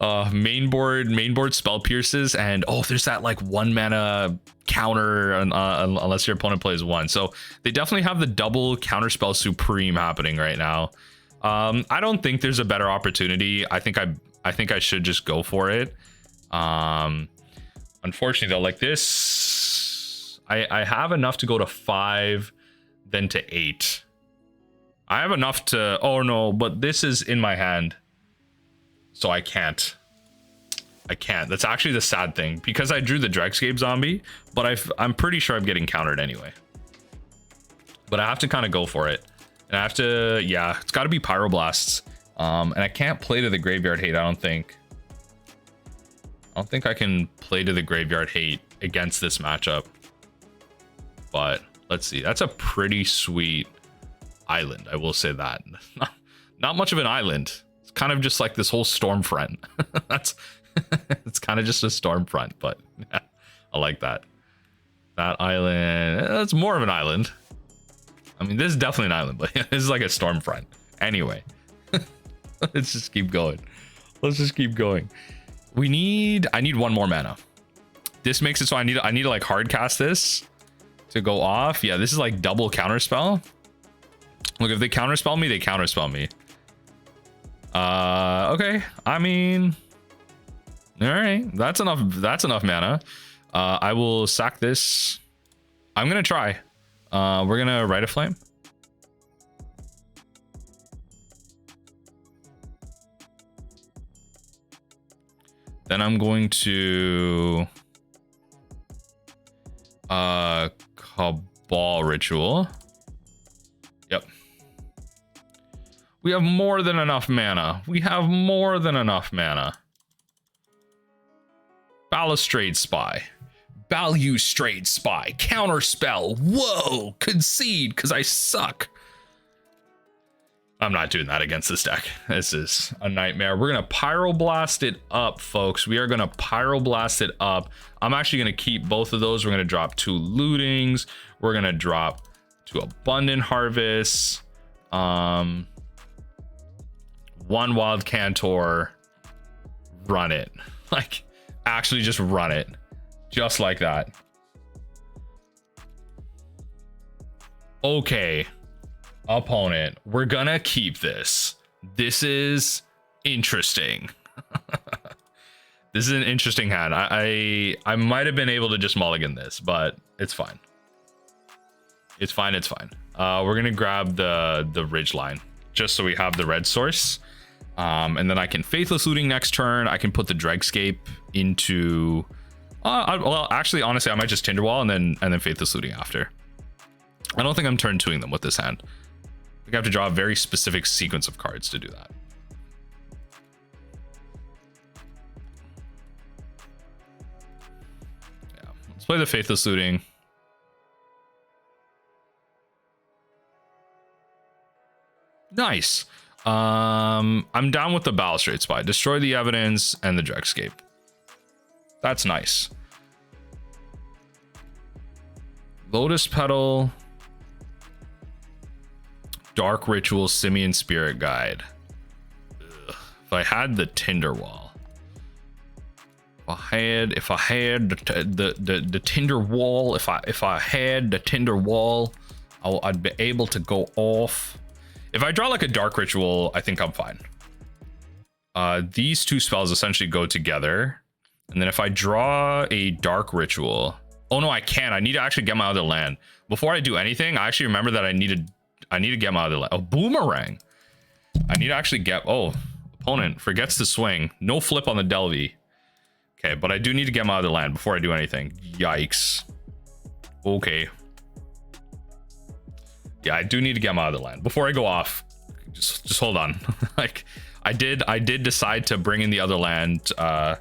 Mainboard Spell Pierces, and oh, there's that like 1 mana counter unless your opponent plays 1. So they definitely have the double counter spell supreme happening right now. I don't think there's a better opportunity. I think I should just go for it. Unfortunately though, like this, I have enough to go to 5, then to 8. I have enough to, oh no, but this is in my hand. So I can't. That's actually the sad thing, because I drew the Dregscape Zombie, but I'm pretty sure I'm getting countered anyway. But I have to kind of go for it. And I have to, yeah, it's got to be Pyroblasts. And I can't play to the Graveyard Hate, I don't think. I don't think I can play to the Graveyard Hate against this matchup. But let's see. That's a pretty sweet island, I will say that. Not much of an island. Kind of just like this whole Stormfront. That's It's kind of just a storm front, but I like that. That island, that's more of an island. I mean, this is definitely an island, but this is like a storm front. Anyway, let's just keep going. Let's just keep going. I need one more mana. This makes it so I need to like hard cast this to go off. Yeah, this is like double counterspell. Look, if they counterspell me, they counterspell me. Okay. I mean, all right, that's enough. That's enough mana. I will sack this. I'm gonna try. We're gonna Rite of Flame. Then I'm going to Cabal Ritual. Yep. We have more than enough mana. We have more than enough mana. Balustrade Spy. Balustrade Spy. Counterspell. Whoa! Concede, because I suck. I'm not doing that against this deck. This is a nightmare. We're going to Pyroblast it up, folks. We are going to Pyroblast it up. I'm actually going to keep both of those. We're going to drop 2 lootings. We're going to drop 2 abundant harvests. 1 Wild Cantor. Run it. Like, actually just run it. Just like that. Okay. Opponent, we're gonna keep this. This is interesting. This is an interesting hand. I might have been able to just mulligan this, but it's fine. It's fine. It's fine. We're gonna grab the Ridgeline just so we have the red source, and then I can Faithless Looting next turn. I can put the Dregscape into. Well, actually, honestly, I might just Tinder Wall and then Faithless Looting after. I don't think I'm turn 2ing them with this hand. I have to draw a very specific sequence of cards to do that. Yeah, let's play the Faithless Looting. Nice. I'm down with the Balustrade Spy. Destroy the evidence and the Dregscape. That's nice. Lotus Petal. Dark Ritual, Simian Spirit Guide. Ugh. If I had the Tinder Wall, if I had the Tinder Wall, if I had the Tinder Wall, I'd be able to go off. If I draw like a Dark Ritual, I think I'm fine. These 2 spells essentially go together, and then if I draw a Dark Ritual, oh no, I can't. I need to actually get my other land before I do anything. I actually remember that I need to get my other land. Oh, Boomerang. I need to actually get. Oh, opponent forgets to swing. No flip on the Delvey. Okay, but I do need to get my other land before I do anything. Yikes. Okay. Yeah, I do need to get my other land before I go off. Just hold on. Like I did decide to bring in the other land to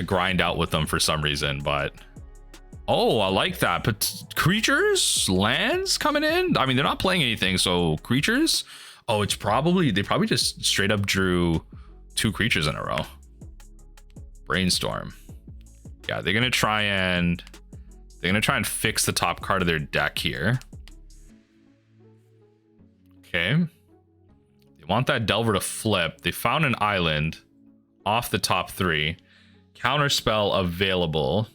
grind out with them for some reason, but oh, I like that. But creatures, lands coming in. I mean, they're not playing anything, so creatures. Oh, they probably just straight up drew 2 creatures in a row. Brainstorm. Yeah, they're gonna try and fix the top card of their deck here. Okay. They want that Delver to flip. They found an island off the top 3. Counterspell available.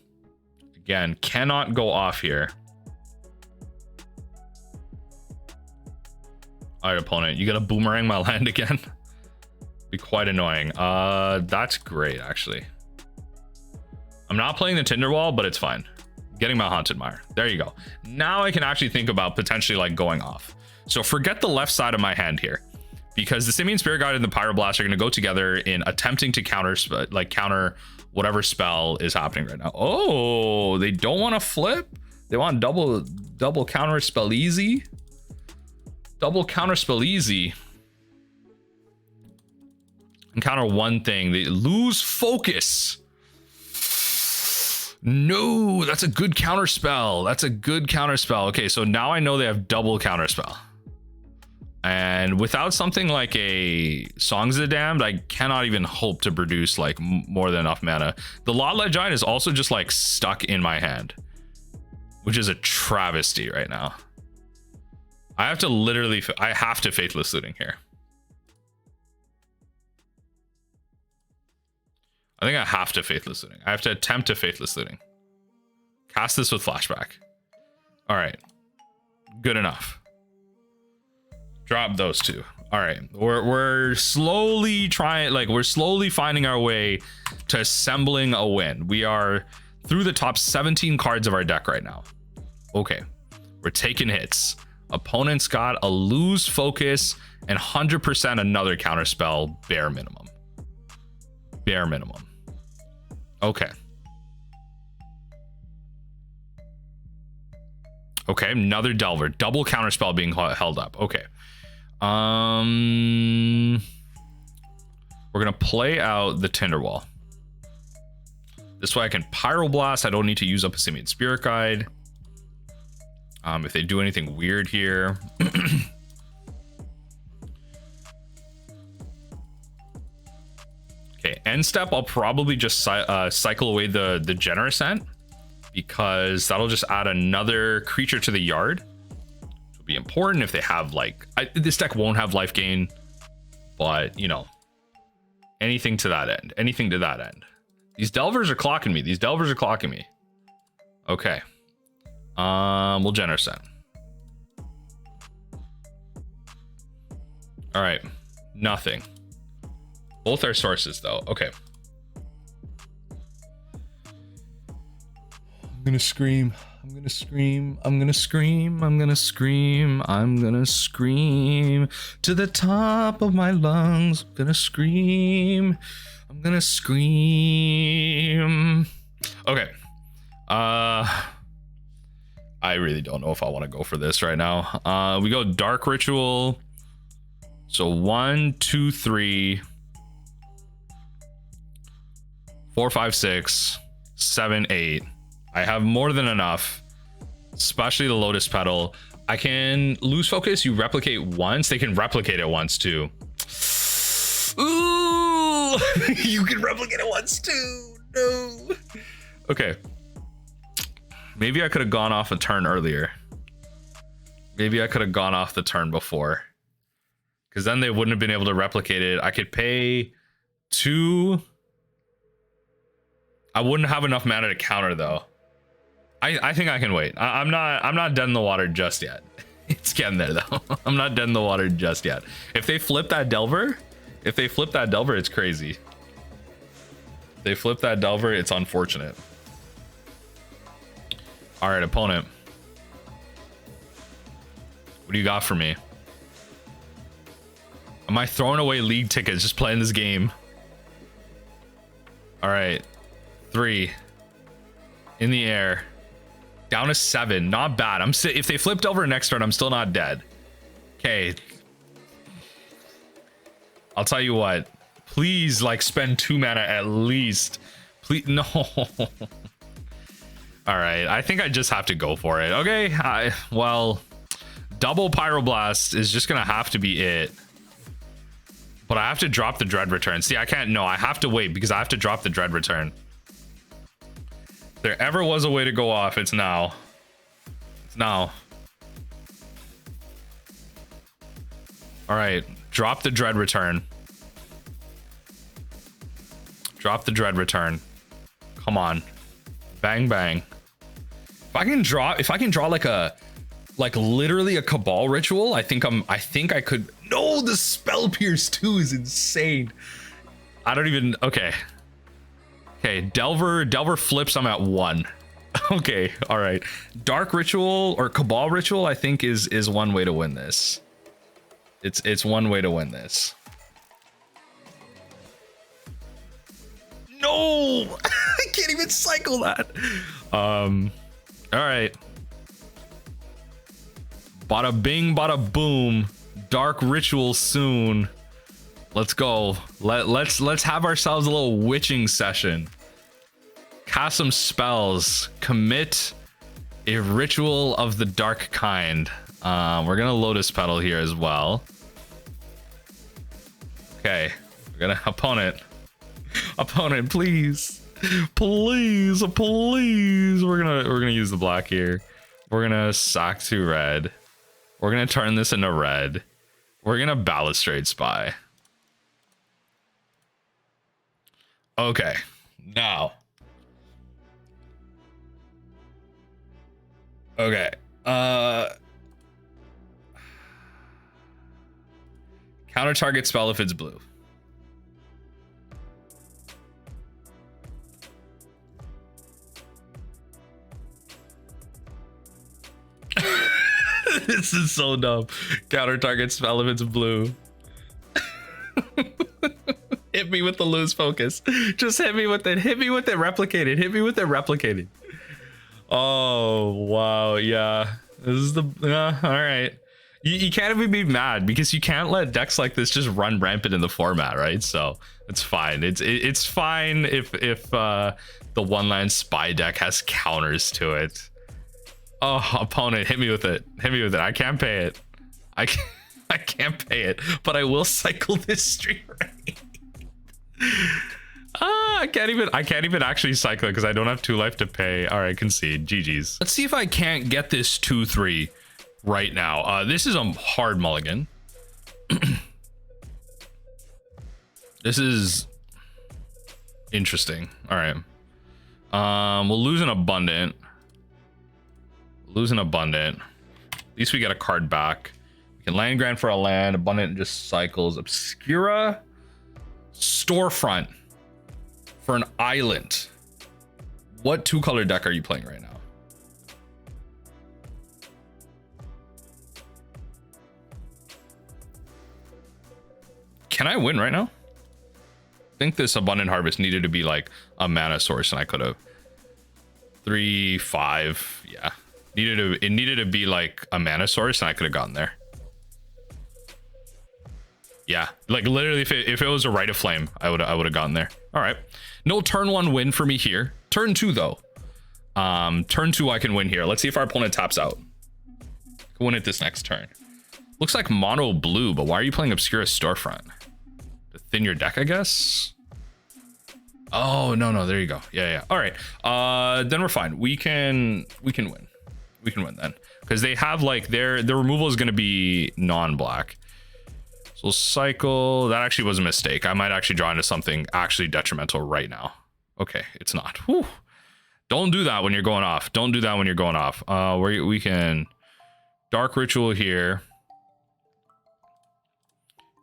Again, cannot go off here. All right, opponent, you gotta Boomerang my land again. Be quite annoying. That's great, actually. I'm not playing the Tinder Wall, but it's fine. Getting my Haunted Mire. There you go. Now I can actually think about potentially like going off. So forget the left side of my hand here, because the Simian Spirit Guide and the Pyroblast are going to go together in attempting to counter whatever spell is happening right now. Oh, they don't want to flip. They want double counter spell easy. Double counter spell easy. Encounter one thing. They lose focus. No, that's a good counter spell. That's a good counter spell. Okay, so now I know they have double counter spell. And without something like a Songs of the Damned, I cannot even hope to produce like more than enough mana. The Lotleth Giant is also just like stuck in my hand, which is a travesty right now. I have to literally, I have to Faithless Looting here. I think I have to Faithless Looting. I have to attempt to Faithless Looting. Cast this with Flashback. All right. Good enough. Drop those two. All right. We're slowly trying, like, we're slowly finding our way to assembling a win. We are through the top 17 cards of our deck right now. Okay. We're taking hits. Opponent's got a lose focus and 100% another counterspell, bare minimum. Bare minimum. Okay. Okay, another Delver. Double counterspell being held up. Okay. We're gonna play out the Tinder Wall. This way I can Pyroblast. I don't need to use up a Simian Spirit Guide. If they do anything weird here. Okay, end step, I'll probably just cycle away the Generous Ent, because that'll just add another creature to the yard. Which will be important if they have, like, this deck won't have life gain, but, you know, anything to that end. Anything to that end. These Delvers are clocking me. These Delvers are clocking me. Okay. We'll Generous Ent. All right. Nothing. Both are sources, though. Okay. I'm gonna scream. I'm gonna scream. I'm gonna scream. I'm gonna scream. I'm gonna scream to the top of my lungs. I'm gonna scream. I'm gonna scream. Okay. I really don't know if I want to go for this right now. We go Dark Ritual. So 1, 2, 3, 4, 5, 6, 7, 8. I have more than enough, especially the Lotus Petal. I can lose focus. You replicate once. They can replicate it once too. Ooh, you can replicate it once too. No. Okay. Maybe I could have gone off a turn earlier. Maybe I could have gone off the turn before, because then they wouldn't have been able to replicate it. I could pay 2. I wouldn't have enough mana to counter though. I think I can wait. I'm not dead in the water just yet. It's getting there though. I'm not dead in the water just yet. If they flip that Delver, it's crazy. If they flip that Delver, it's unfortunate. All right, opponent. What do you got for me? Am I throwing away league tickets just playing this game? All right. 3 in the air, down to 7. Not bad. If they flipped over next turn, I'm still not dead. Okay. I'll tell you what. Please, like, spend 2 mana at least. Please, no. All right. I think I just have to go for it. Okay. Well, double Pyroblast is just gonna have to be it. But I have to drop the Dread Return. See, I can't. No, I have to wait because I have to drop the Dread Return. If there ever was a way to go off, it's now. It's now. All right, drop the Dread Return. Drop the Dread Return. Come on, bang bang. If I can draw like literally a Cabal Ritual, I think I could. No, the Spell Pierce 2 is insane. I don't even. Okay. Delver flips. I'm at 1. Okay, all right. Dark Ritual or Cabal Ritual, I think is one way to win this. It's one way to win this. No, I can't even cycle that. All right. Bada bing, bada boom. Dark Ritual soon. Let's go. Let's have ourselves a little witching session. Cast some spells. Commit a ritual of the dark kind. We're gonna Lotus Petal here as well. Okay, we're gonna opponent, please, please. We're gonna use the black here. We're gonna sack 2 red. We're gonna turn this into red. We're gonna Balustrade Spy. Okay, now. Okay. Counter target spell if it's blue. This is so dumb. Counter target spell if it's blue. Hit me with the lose focus. Just hit me with it. Hit me with it replicated. Hit me with it replicated. Oh, wow. Yeah. This is the... all right. You can't even be mad because you can't let decks like this just run rampant in the format, right? So it's fine. It's fine if the One Land Spy deck has counters to it. Oh, opponent, hit me with it. Hit me with it. I can't pay it. I can't pay it, but I will cycle this Street Wraith. I can't even actually cycle it because I don't have 2 life to pay. All right, concede. GG's. Let's see if I can't get this 2-3 right now. This is a hard mulligan. This is interesting. All right. We'll lose an abundant. At least we get a card back. We can land grant for a land. Abundant just cycles. Obscura. Storefront for an island. What 2-color deck are you playing right now? Can I win right now? I think this Abundant Harvest needed to be like a mana source, and I could have 3-5. Yeah, it needed to be like a mana source, and I could have gotten there. Yeah, like literally, if it was a Rite of Flame, I would have gotten there. All right, no turn 1 win for me here. Turn 2 though. Turn 2 I can win here. Let's see if our opponent taps out. Can win it this next turn. Looks like mono blue, but why are you playing Obscura Storefront? To thin your deck, I guess. Oh no, there you go. Yeah. All right. Then we're fine. We can win. We can win then, because they have like their removal is going to be non-black. So cycle. That actually was a mistake. I might actually draw into something actually detrimental right now. Okay, it's not. Whew. Don't do that when you're going off. Don't do that when you're going off. We can Dark Ritual here.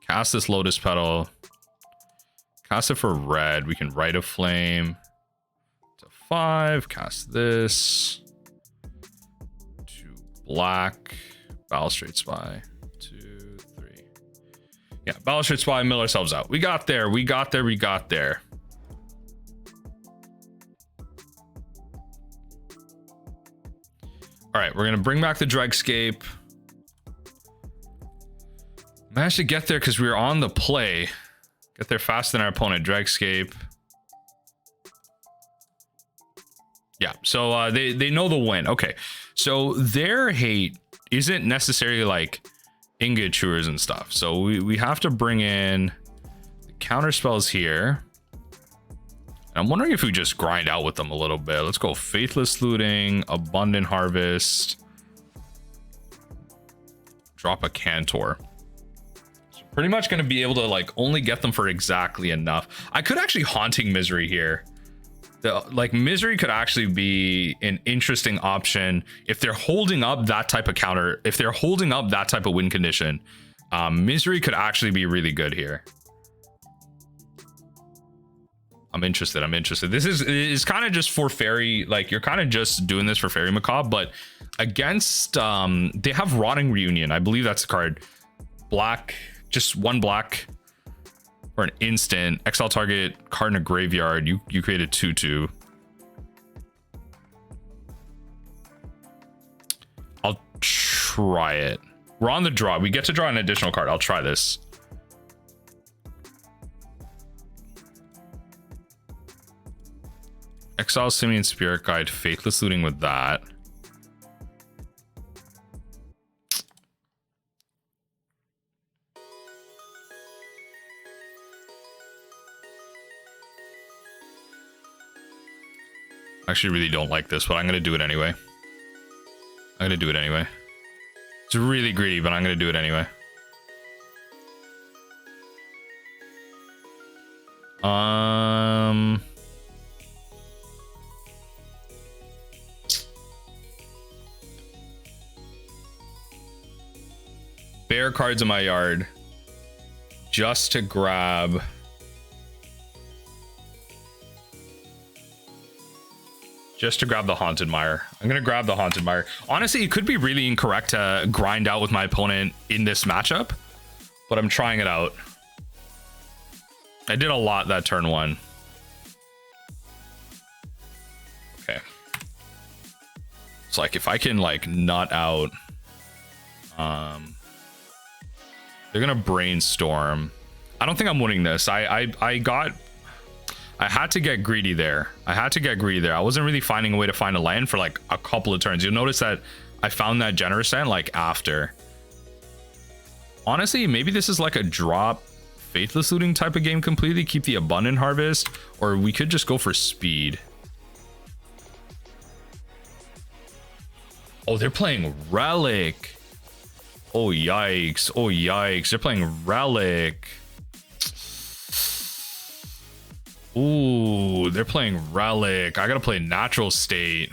Cast this Lotus Petal. Cast it for red. We can Rite of Flame to 5. Cast this to black. Balustrade Spy. 2, 3. Yeah, Balustrade Spy. Mill ourselves out. We got there. We got there. All right, we're gonna bring back the Dregscape. Managed to get there because we were on the play. Get there faster than our opponent. Dregscape. Yeah, so they know the win. Okay, so their hate isn't necessarily like Ingot Chewers and stuff. So we have to bring in the counter spells here. I'm wondering if we just grind out with them a little bit. Let's go Faithless Looting, Abundant Harvest, drop a Cantor. So pretty much going to be able to like only get them for exactly enough. I could actually Haunting Misery here. Like Misery could actually be an interesting option if they're holding up that type of counter. If they're holding up that type of win condition, Misery could actually be really good here. I'm interested. This is kind of just for fairy, like you're kind of just doing this for Fairy Macabre, but against they have Rotting Reunion. I believe that's a card. Black, just 1 black for an instant. Exile target card in a graveyard. You create a 2/2. I'll try it. We're on the draw. We get to draw an additional card. I'll try this. Exile Simian Spirit Guide, Faithless Looting with that. Actually really don't like this, but I'm gonna do it anyway. I'm gonna do it anyway. It's really greedy, but I'm gonna do it anyway. Bear cards in my yard just to grab the Haunted Mire. I'm gonna grab the Haunted Mire. Honestly, it could be really incorrect to grind out with my opponent in this matchup, but I'm trying it out. I did a lot that turn one. Okay. It's like if I can like nut out, they're gonna brainstorm. I don't think I'm winning this. I had to get greedy there. I wasn't really finding a way to find a land for like a couple of turns. You'll notice that I found that Generous Ent like after. Honestly, maybe this is like a drop Faithless Looting type of game completely. Keep the Abundant Harvest, or we could just go for speed. Oh, they're playing Relic. Oh, yikes. Oh, yikes. They're playing Relic. Ooh, they're playing Relic. I gotta play Natural State.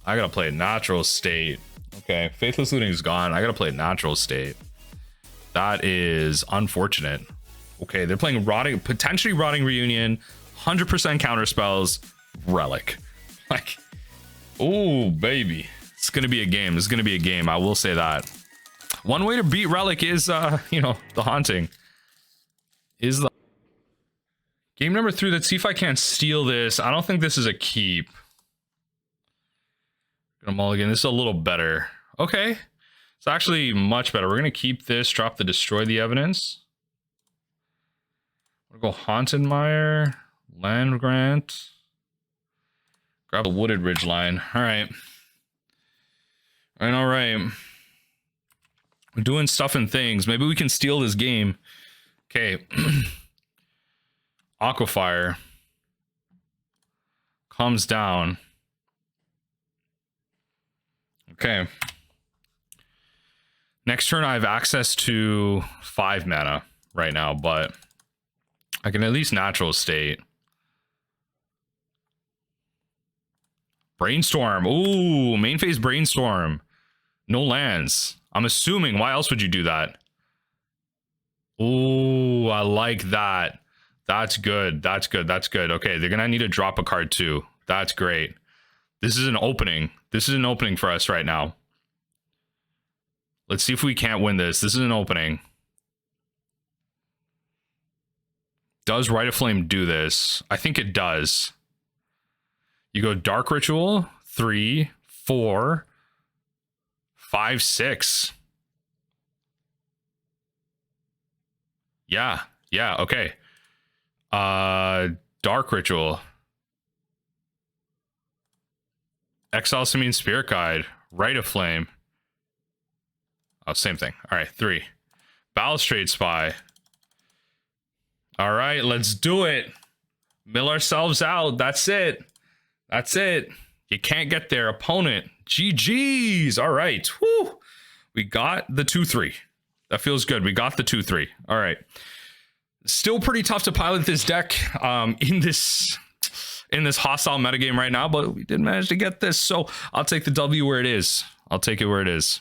Okay, Faithless Looting is gone. I gotta play Natural State. That is unfortunate. Okay, they're playing potentially Rotting Reunion, 100% counter spells, Relic. Like, oh, baby. It's gonna be a game. I will say that. One way to beat Relic is, you know, the Haunting. Is the game number 3. Let's see if I can't steal this. I don't think this is a keep. Gonna mulligan. This is a little better. Okay. It's actually much better. We're gonna keep this, drop the Destroy the Evidence. We'll go Haunted Mire, Land Grant. Grab a Wooded Ridgeline. Alright. Alright. We're doing stuff and things. Maybe we can steal this game. Okay. Aquafire comes down. Okay. Next turn I have access to 5 mana right now, but I can at least Natural State. Brainstorm. Ooh, main phase Brainstorm. No lands. I'm assuming. Why else would you do that? Ooh, I like that. That's good. That's good. That's good. Okay, they're gonna need to drop a card too. That's great. This is an opening. This is an opening for us right now. Let's see if we can't win this. This is an opening. Does Rite of Flame do this? I think it does. You go Dark Ritual, 3, 4, 5, 6. Yeah, okay. Dark Ritual. Exile Simian Spirit Guide. Rite of Flame. Oh, same thing. All right, 3. Balustrade Spy. All right, let's do it. Mill ourselves out. That's it. That's it. You can't get their opponent. GG's. All right. Woo. We got the 2-3. That feels good. We got the 2-3. All right. Still pretty tough to pilot this deck in this hostile metagame right now, but we did manage to get this. So I'll take the W where it is. I'll take it where it is.